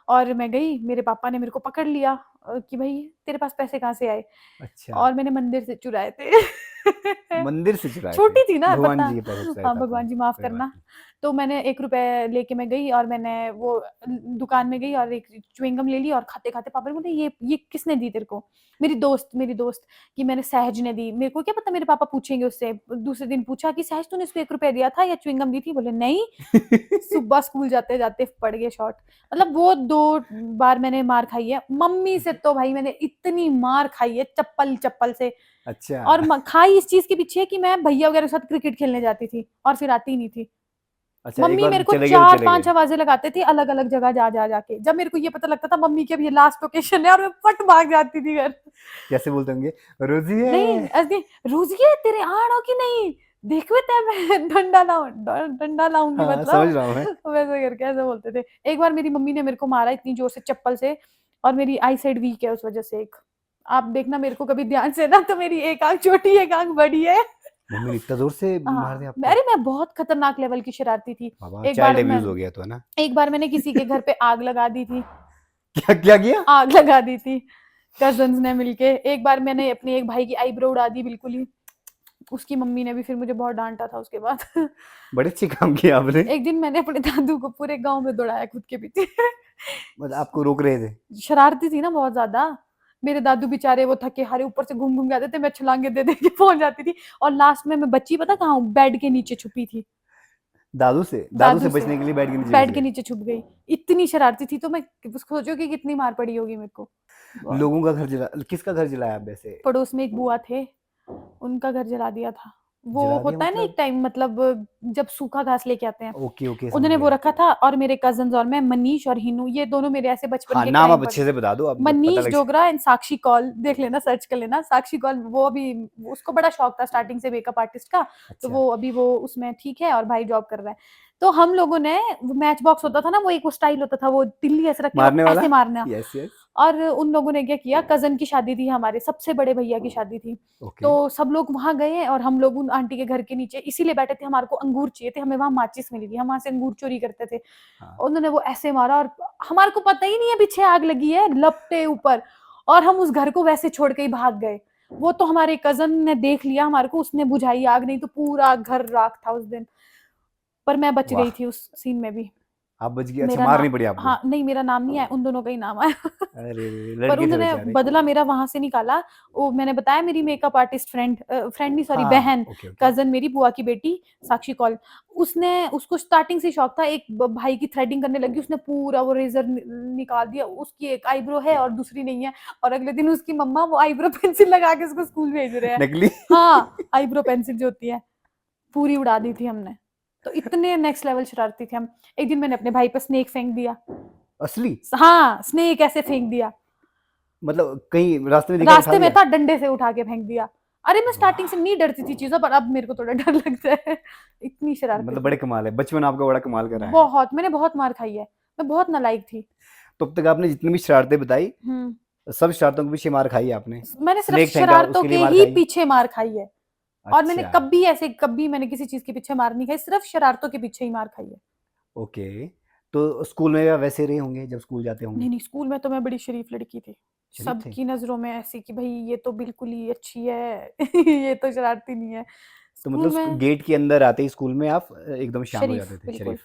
और मैं गई, मेरे पापा ने मेरे को पकड़ लिया कि भई तेरे पास पैसे कहाँ से आए? अच्छा, और मैंने मंदिर से चुराए थे। मंदिर से चुराए थे। छोटी थी ना, भगवान पता, जी के पैसे चुराए हाँ, थे आपने, भगवान जी माफ़ कोई बात करना। नहीं। तो मैंने 1 रुपए लेके मैं गई और मैंने वो दुकान में गई और एक च्युइंगम ले ली और खाते-खाते पापा ने बोले ये किसने दी तेरे को? मेरी दोस्त कि मैंने सहज ने दी। मेरे को क्या पता मेरे पापा पूछेंगे उससे। दूसरे दिन पूछा कि सहज तूने इसको 1 रुपया दिया था या च्युइंगम दी थी? बोले नहीं। सुबह स्कूल जाते-जाते पड़ गए शॉट। मतलब वो 2 बार मैंने मार खाई है। मम्मी से तो भाई मैंने इतनी मार खाई है चप्पल-चप्पल से। अच्छा, और खाई इस चीज़ के पीछे कि मैं भैया वगैरह के साथ क्रिकेट खेलने जाती थी और फिर आती ही नहीं थी। अच्छा, एक मम्मी बार मेरे को चले गए तो चले 4-5 गए। आवाज़ें लगाते थे अलग-अलग जगह जा के। जब मेरे को ये पता लगता था मम्मी की अब ये लास्ट लोकेशन है और मैं फट भाग जाती थी घर। कैसे बोलते होंगे? रोज़िए! नहीं, ऐसे रोज़िए तेरे आड़ हो कि नहीं? देखवे ते मैं डंडा लाऊँगी हाँ, मतलब। समझ रहा हूँ मैं। वैसे करके ऐसे बोलते थे। एक बार मेरी मम्मी ने मेरे को मारा इतनी ज़ोर से चप्पल से और मेरी आई साइड वीक है उस वज़ह से एक। आप देखना मेरे को कभी ध्यान से ना, तो मेरी एक आँख छोटी एक आँख बड़ी है। मम्मी ने इतना ज़ोर से मार दिया हाँ, आपको? अरे मैं बहुत खतरनाक लेवल की शरारती थी। बाबा, एक चाइल्ड बार मैं अब्यूज़ हो गया तो, है ना? एक बार मैंने किसी के घर पे आग लगा दी थी। क्या क्या किया? आग लगा दी थी कज़िन्स ने मिलके। एक बार मैंने अपने एक भाई की आईब्रो उड़ा दी बिल्कुल ही। उसकी मम्मी ने भी फिर मुझे बहुत डाँटा था उसके बाद। बड़े अच्छे काम किए आपने। एक दिन मैंने अपने दादू को पूरे गाँव में दौड़ाया खुद के पीछे। मतलब आपको रोक रहे थे? शरारती थी ना बहुत ज़्यादा। मेरे दादू बेचारे वो थके हारे ऊपर से घूम-घूम के आते थे, मैं छलांगे दे के पहुँच जाती थी और लास्ट में मैं बची पता कहाँ हूँ? बेड के नीचे छुपी थी। दादू से? दादू से दादू से, बचने के लिए बेड के नीचे घुस बेड के गए? नीचे छुप गई। इतनी शरारती थी तो मैं सोचो कि कितनी मार पड़ी होगी मेरे को। बहुत। लोगों का घर जला, किसका घर जलाया आप वैसे? पड़ोस में एक बुआ थे, उनका घर जला दिया था। वो जला दिया होता है ना एक मतलब? टाइम, मतलब जब सूखा घास लेके आते हैं, ओके, ओके, समझ उन्होंने वो गया। रखा था और मेरे कज़िन्स और मैं, मनीष और हिनू, ये दोनों मेरे ऐसे बचपन हाँ, के नाम क्राइम आप अच्छे पार्टनर। से बता दो, अब पता मनीष लग जाए। डोगरा एंड साक्षी कौल, देख लेना, सर्च कर लेना। साक्षी कौल वो अभी, उसको बड़ा शौक था स्टार्टिंग से मेकअप आर्टिस्ट का, तो अच्छा, वो अभी वो उसमें ठीक है और भाई जॉब कर रहा है। तो हम लोगों ने वो मैच बॉक्स होता था ना, वो एक वो स्टाइल होता था, वो तिल्ली ऐसे रख के वो मारने वाला? ऐसे मारना। Yes, yes. और उन लोगों ने क्या किया, कज़न की शादी थी, हमारे सबसे बड़े भैया की शादी थी। ओके। तो सब लोग वहाँ गए और हम लोग उन आंटी के घर के नीचे इसीलिए बैठे थे, हमारे को अंगूर चाहिए थे, हमें वहाँ माचिस मिल गई, हम वहाँ से अंगूर चोरी करते थे। हाँ। उन्होंने वो ऐसे मारा और हमारे को पता ही नहीं है पीछे आग लगी है, लपटे ऊपर, और हम उस घर को वैसे छोड़ के ही भाग गए। वो तो हमारे कज़न ने देख लिया हमारे को, उसने बुझाई आग, नहीं तो पूरा घर राख था उस दिन। पर मैं बच गई वाह! थी उस सीन में भी। आप बच गए, अच्छा मेरा मार नाम, नहीं पड़ी आपको? हाँ, नहीं मेरा नाम नहीं आया, उन दोनों का ही नाम आया। अरे रे रे! पर लड़के थे उन्होंने बेचारे। बदला मेरा वहाँ से निकाला। वो मैंने बताया मेरी मेकअप आर्टिस्ट फ्रेंड नहीं सॉरी हाँ, बहन, ओके, ओके। कज़न मेरी बुआ की बेटी साक्षी कौल, उसको स्टार्टिंग से शौक था, एक भाई की थ्रेडिंग करने लगी, उसने पूरा वो रेज़र निकाल दिया, उसकी एक आईब्रो है और दूसरी नहीं है, और अगले दिन उसकी मम्मा वो आईब्रो पेंसिल लगा के उसको स्कूल भेज रहे हैं। नकली? हाँ, आईब्रो पेंसिल जो होती है, पूरी उड़ा दी थी हमने। तो इतने नेक्स्ट लेवल शरारती थे हम। एक दिन मैंने अपने भाई पर स्नेक फेंक दिया। असली? हाँ, स्नेक ऐसे फेंक दिया, मतलब कहीं रास्ते में दिखा, उठा रास्ते में लिया? था, डंडे से उठा के फेंक दिया। अरे मैं स्टार्टिंग से नहीं डरती थी चीजों पर, अब मेरे को थोड़ा डर लगता है। इतनी शरारती मतलब थी। बड़े कमाल है, बचपन आपका बड़ा कमाल का रहा है। बहुत, मैंने बहुत मार खाई है, मैं बहुत नालायक थी। तो अब तक आपने जितनी भी शरारतें बताई, सब शरारतों के पीछे मार खाई है आपने? मैंने सिर्फ स्नेक फेंका शरारतों उसके के लिए मार ही खाई? पीछे मार खाई है। और मैंने अच्छा, कभी मैंने किसी चीज के पीछे मार नहीं खाई, सिर्फ शरारतों के पीछे ही मार खाई है। ओके। तो स्कूल में भी आप वैसे रहे होंगे जब स्कूल जाते होंगे? नहीं नहीं, स्कूल में तो मैं बड़ी शरीफ लड़की थी, शरीफ थे? सबकी नजरों में ऐसी कि भाई ये तो बिल्कुल ही अच्छी है। ये तो शरारती नहीं है। तो स्कूल मतलब में गेट के अंदर आते ही स्कूल में आप एकदम शांत हो शरीफ, जाते थे, बिल्कुल। शरीफ।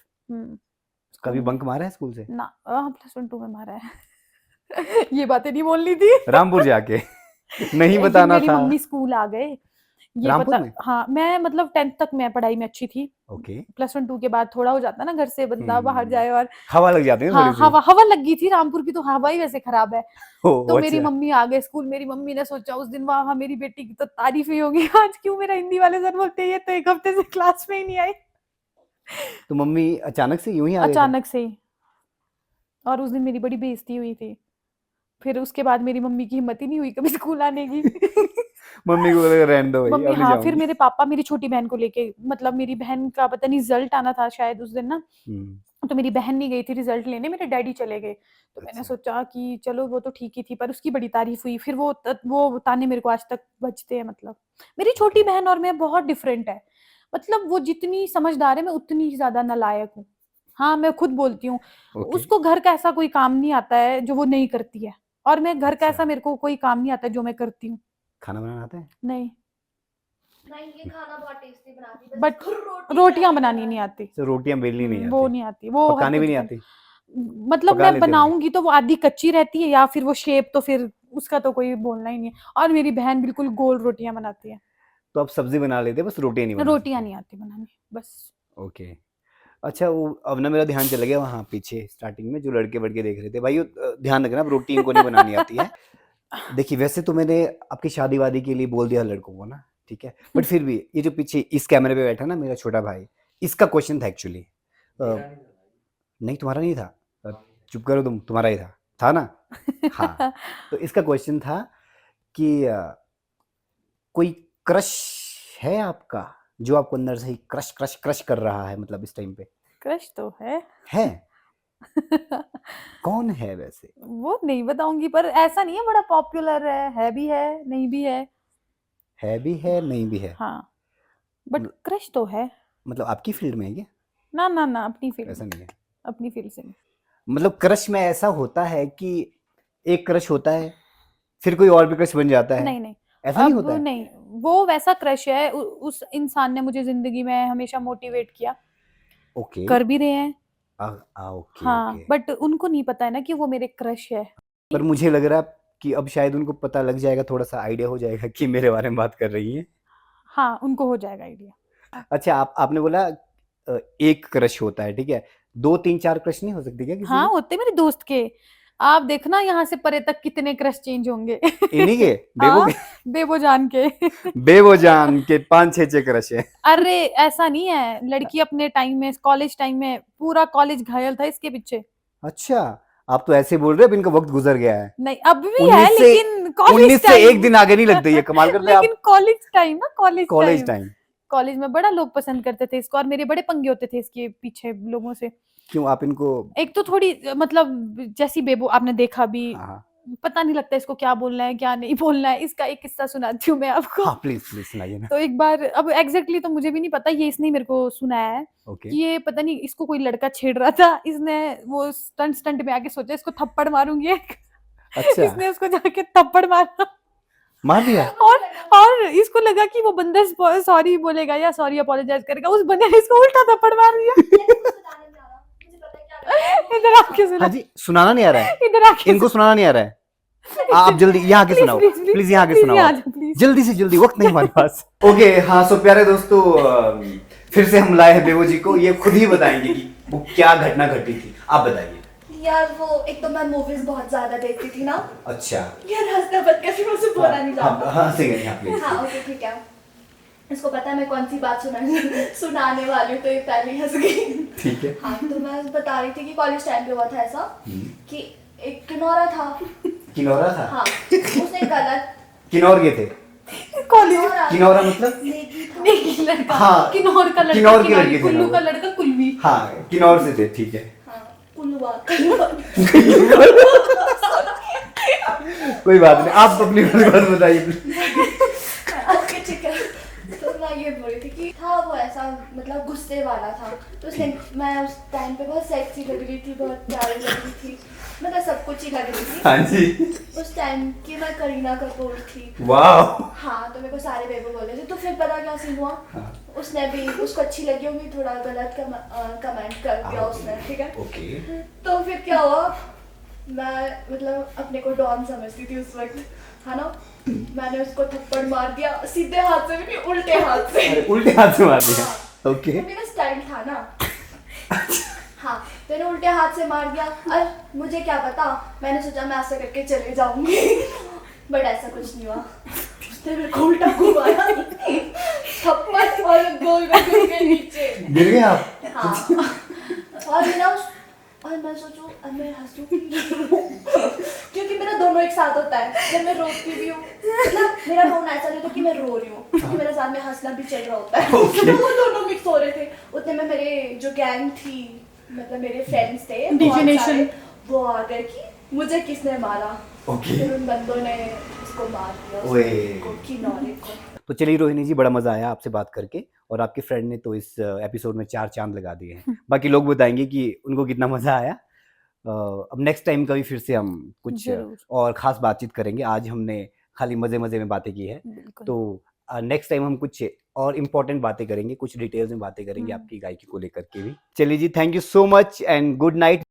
स्कूल कभी में बंक मारा है स्कूल से? ना, +1 2 में मारा है। ये बातें नहीं बोलनी थी। रामपुर जाके? नहीं एक दिन बताना मेरी था? मम्मी स्कूल आ गए, ये रामपुर पता, में? हाँ, मैं मतलब 10th तक मैं पढ़ाई में अच्छी थी। ओके। +1 2 के बाद थोड़ा हो जाता है ना, घर से बंदा बाहर जाए और हवा लग जाती है हाँ, थोड़ी सी। हवा हवा लग गई थी, रामपुर की तो हवा ही वैसे खराब है। तो ओ मेरी अच्छा। मम्मी आ गए स्कूल, मेरी मम्मी ने सोचा उस दिन वाह मेरी बेटी की तो तारीफ ही होगी, आज क्यों मेरा हिंदी वाले सर बोलते हैं ये तो 1 हफ्ते से क्लास में ही नहीं आई। तो मम्मी अचानक से यूं ही आ गए थे? अचानक से ही। और उस दिन मेरी बड़ी बेइज्जती हुई थी। फिर उसके बाद मेरी मम्मी की हिम्मत ही नहीं हुई कभी स्कूल आने की। मम्मी को लगा रहने दो भाई, मम्मी, अब नहीं हाँ, फिर जाऊंगी। मेरे पापा मेरी छोटी बहन को लेके, मतलब मेरी बहन का पता नहीं रिजल्ट आना था शायद उस दिन ना, तो मेरी बहन नहीं गई थी रिजल्ट लेने, मेरे डैडी चले गए। तो मैंने अच्छा। सोचा कि चलो वो तो ठीक ही थी, पर उसकी बड़ी तारीफ हुई। फिर वो ताने मेरे को आज तक बजते हैं। मतलब मेरी छोटी ओके। बहन और मैं बहुत डिफरेंट है। मतलब वो जितनी समझदार है, मैं उतनी ही ज्यादा नालायक हूँ। हाँ, मैं खुद बोलती हूँ, ओके। उसको घर का ऐसा कोई काम नहीं आता है जो वो नहीं करती है, और मैं घर का अच्छा, ऐसा मेरे को कोई काम नहीं आता है जो मैं करती हूँ। खाना बनाना आता है? नहीं, नहीं, ये खाना बहुत टेस्टी बनाती है, बस बट रोटी रोटियां बनानी नहीं आती। तो रोटियां बेलनी नहीं वो आती? नहीं आती, वो हर पकाने कोई भी नहीं जितना, आती? मतलब पका मैं लेते होंगे? बनाऊंगी तो वो आधी कच्ची रहती है, या फिर वो शेप तो फिर उसका तो कोई बोलना ही नहीं है। और मेरी बहन बिल्कुल गोल रोटियां बनाती है। तो आप सब्जी बना लेते, बस रोटियां नहीं बना रोटियां सकते? नहीं आती बनानी, बस। ओके। अच्छा, वो अब ना मेरा ध्यान चला गया वहाँ पीछे स्टार्टिंग में जो लड़के वड़के देख रहे थे भाई, ध्यान रखना, अब रोटी इनको नहीं बनानी आती है। देखिए वैसे तो मैंने आपकी शादी वादी के लिए बोल दिया लड़कों को ना, ठीक है, बट फिर भी ये जो पीछे इस कैमरे पे बैठा ना मेरा छोटा भाई, इसका क्वेश्चन था एक्चुअली। नहीं तुम्हारा नहीं था। चुप करो तुम, तुम्हारा ही था ना? हाँ। तो इसका क्वेश्चन था कि कोई क्रश है आपका, जो आपको अंदर से ही क्रश क्रश क्रश कर रहा है, मतलब इस टाइम पे क्रश तो है। है? कौन है वैसे? वो नहीं बताऊंगी, पर ऐसा नहीं है बड़ा पॉपुलर है भी है, नहीं भी है। है भी है, नहीं भी है? हाँ, बट म- क्रश तो है। मतलब आपकी फील्ड में है क्या? ना ना ना, अपनी फील्ड ऐसा में, नहीं है? अपनी फील्ड से नहीं। मतलब क्रश में ऐसा होता है कि एक क्रश होता है, फिर कोई और भी क्रश बन जाता है, नहीं नहीं, ऐसा नहीं अब होता है? नहीं, वो वैसा क्रश है, उस इंसान ने मुझे जिंदगी में हमेशा मोटिवेट किया, ओके। कर भी रहे हैं। ओके हाँ, ओके। बट उनको नहीं पता है ना कि वो मेरे क्रश है। पर मुझे लग रहा है कि अब शायद उनको पता लग जाएगा, थोड़ा सा आइडिया हो जाएगा कि मेरे बारे में बात कर रही है। हाँ, उनको हो जाएगा आइडिया। अच्छा, आपने बोला एक क्रश होता है, ठीक है, 2 3 4 क्रश नहीं हो सकती क्या किसी हाँ, के? होते मेरे दोस्त के। आप देखना यहाँ से परे तक कितने क्रश चेंज होंगे। इन्हीं के बेबो हाँ, के? बेबो जान के। बेबो जान के 5 6 क्रश है? अरे ऐसा नहीं है, लड़की अपने टाइम में, कॉलेज टाइम में पूरा कॉलेज घायल था इसके पीछे। अच्छा, आप तो ऐसे बोल रहे हो अब इनका वक्त गुजर गया है। नहीं, अब भी है 19 से लेकिन कॉलेज 19 से टाइम। एक दिन आगे नहीं लगते, ये कमाल करते हैं लेकिन आप। कॉलेज टाइम ना, college college time, time? College में बड़ा लोग पसंद करते थे इसको, और मेरे बड़े पंगे होते थे इसके पीछे लोगों से। क्यों आप इनको? एक तो थोड़ी मतलब जैसी बेबो आपने देखा भी, हाँ हाँ पता नहीं लगता इसको क्या बोलना है क्या नहीं बोलना है। इसका एक किस्सा सुनाती हूँ मैं आपको। हाँ, प्लीज प्लीज सुनाइए ना। तो एक बार, अब एग्जैक्टली तो मुझे भी नहीं पता, ये इसने ही मेरे को सुनाया है ओके। कि ये पता नहीं इसको कोई लड़का छेड़ रहा था, इसने वो स्टंट स्टंट में आके सोचा इसको थप्पड़ मारूंगी एक। अच्छा, इसने उसको जाके थप्पड़ मारा, मार दिया? और इसको लगा कि वो बंदा सॉरी बोलेगा या सॉरी अपोलोजाइज करेगा, उस बंदे ने इसको उल्टा थप्पड़ मार दिया। इधर आके हाँ सुना, जी, सुनाना नहीं आ रहा है इधर आके इनको, सुनाना नहीं आ रहा है। आप जल्दी यहाँ आके सुनाओ, प्लीज यहाँ आके सुनाओ आप। प्लीज। जल्दी से जल्दी, वक्त नहीं हमारे पास। ओके हाँ, सो प्यारे दोस्तों, फिर से हम लाए हैं बेबो जी को, ये खुद ही बताएंगे कि वो क्या घटना घटी थी, आप बताइए। यार वो एक तो मैं मूवीज बहुत ज्यादा देखती थी ना। अच्छा। यार हंसना बंद कर, फिर मुझसे बोला नहीं जाता। हाँ सही है, प्लीज। हाँ ओके ठीक है। इसको पता है मैं कौन सी बात सुनाने वाली हूँ, तो ये पहले ही हंस गई। ठीक है। हाँ, तो मैं बता रही थी कि कॉलेज टाइम पे हुआ था ऐसा कि एक किनौरा था। किनौरा था? हाँ, उसने गलत किन्नौर के थे? कॉलेज किनौरा मतलब? नेकी था। नेकी लड़का, हाँ, किन्नौर का लड़का, किन्नौर के लड़के थे कुल्लू ना का वो। लड़का कुल्वी। हाँ, किन्नौर से थे, ठीक है। हाँ, कुल्लुआ। कोई बात नहीं, आप अपनी बात बताइए। ओके, ठीक है। तो मैं ये बोल रही थी कि था वो ऐसा मतलब गुस्से वाला था, तो उसने मैं उस टाइम पे बहुत सेक्सी लग रही थी, बहुत प्यारी लग रही थी, मतलब सब कुछ ही लग रही थी हाँ जी। उस टाइम की। मैं करीना कपूर थी। वाह। हाँ, तो मेरे को सारे बेबो बोल रहे थे। तो फिर पता क्या सीन हुआ, हाँ। उसने भी, उसको अच्छी लगी होगी, थोड़ा गलत कमेंट कर दिया उसने, ठीक है। ओके। तो फिर क्या हुआ, मैं मतलब अपने को डॉन समझती थी उस वक्त, है ना। मैंने उसको थप्पड़ मार दिया, सीधे हाथ से भी नहीं, उल्टे हाथ से। अरे, उल्टे हाथ से मार दिया? हाँ। ओके। वो मेरा स्टाइल था ना। हाँ, मैंने उल्टे हाथ से मार दिया। और मुझे क्या पता, मैंने सोचा मैं ऐसे करके चले जाऊंगी, बट ऐसा कुछ नहीं हुआ। उसने मेरे को उल्टा घुमाया, थप्पड़ और गोल गोल के नीचे गिर गए आप? हाँ। और मेरा और मैं सोचूं, अब मैं हंसूं क्योंकि मेरा दोनों एक साथ होता है। जब मैं रोती भी हूँ, मतलब मेरा रोना ऐसा नहीं होता कि मैं रो रही हूँ, क्योंकि मेरे साथ में हंसना भी चल रहा होता है। तो वो दोनों मिक्स हो रहे थे। उतने में मेरे जो गैंग थी, मतलब मेरे फ्रेंड्स थे DJ बहुत Nation। सारे, वो आ गए कि मुझे किसने मारा। ओके। फिर उन बंदों ने उसको मार दिया, ओए। उसको किनौरे को। तो चलिए रोहिणी जी, बड़ा मजा आया आपसे बात करके, और आपके फ्रेंड ने तो इस एपिसोड में 4 चांद लगा दिए हैं। बाकी लोग बताएंगे कि उनको कितना मजा आया। अब नेक्स्ट टाइम कभी फिर से हम कुछ जरूर। और खास बातचीत करेंगे। आज हमने खाली मजे मजे में बातें की है, बिल्कुल। तो नेक्स्ट टाइम हम कुछ और इम्पोर्टेंट बातें करेंगे, कुछ डिटेल्स में बातें करेंगे आपकी गायकी को लेकर के भी। चलिए जी, thank you so much and good night.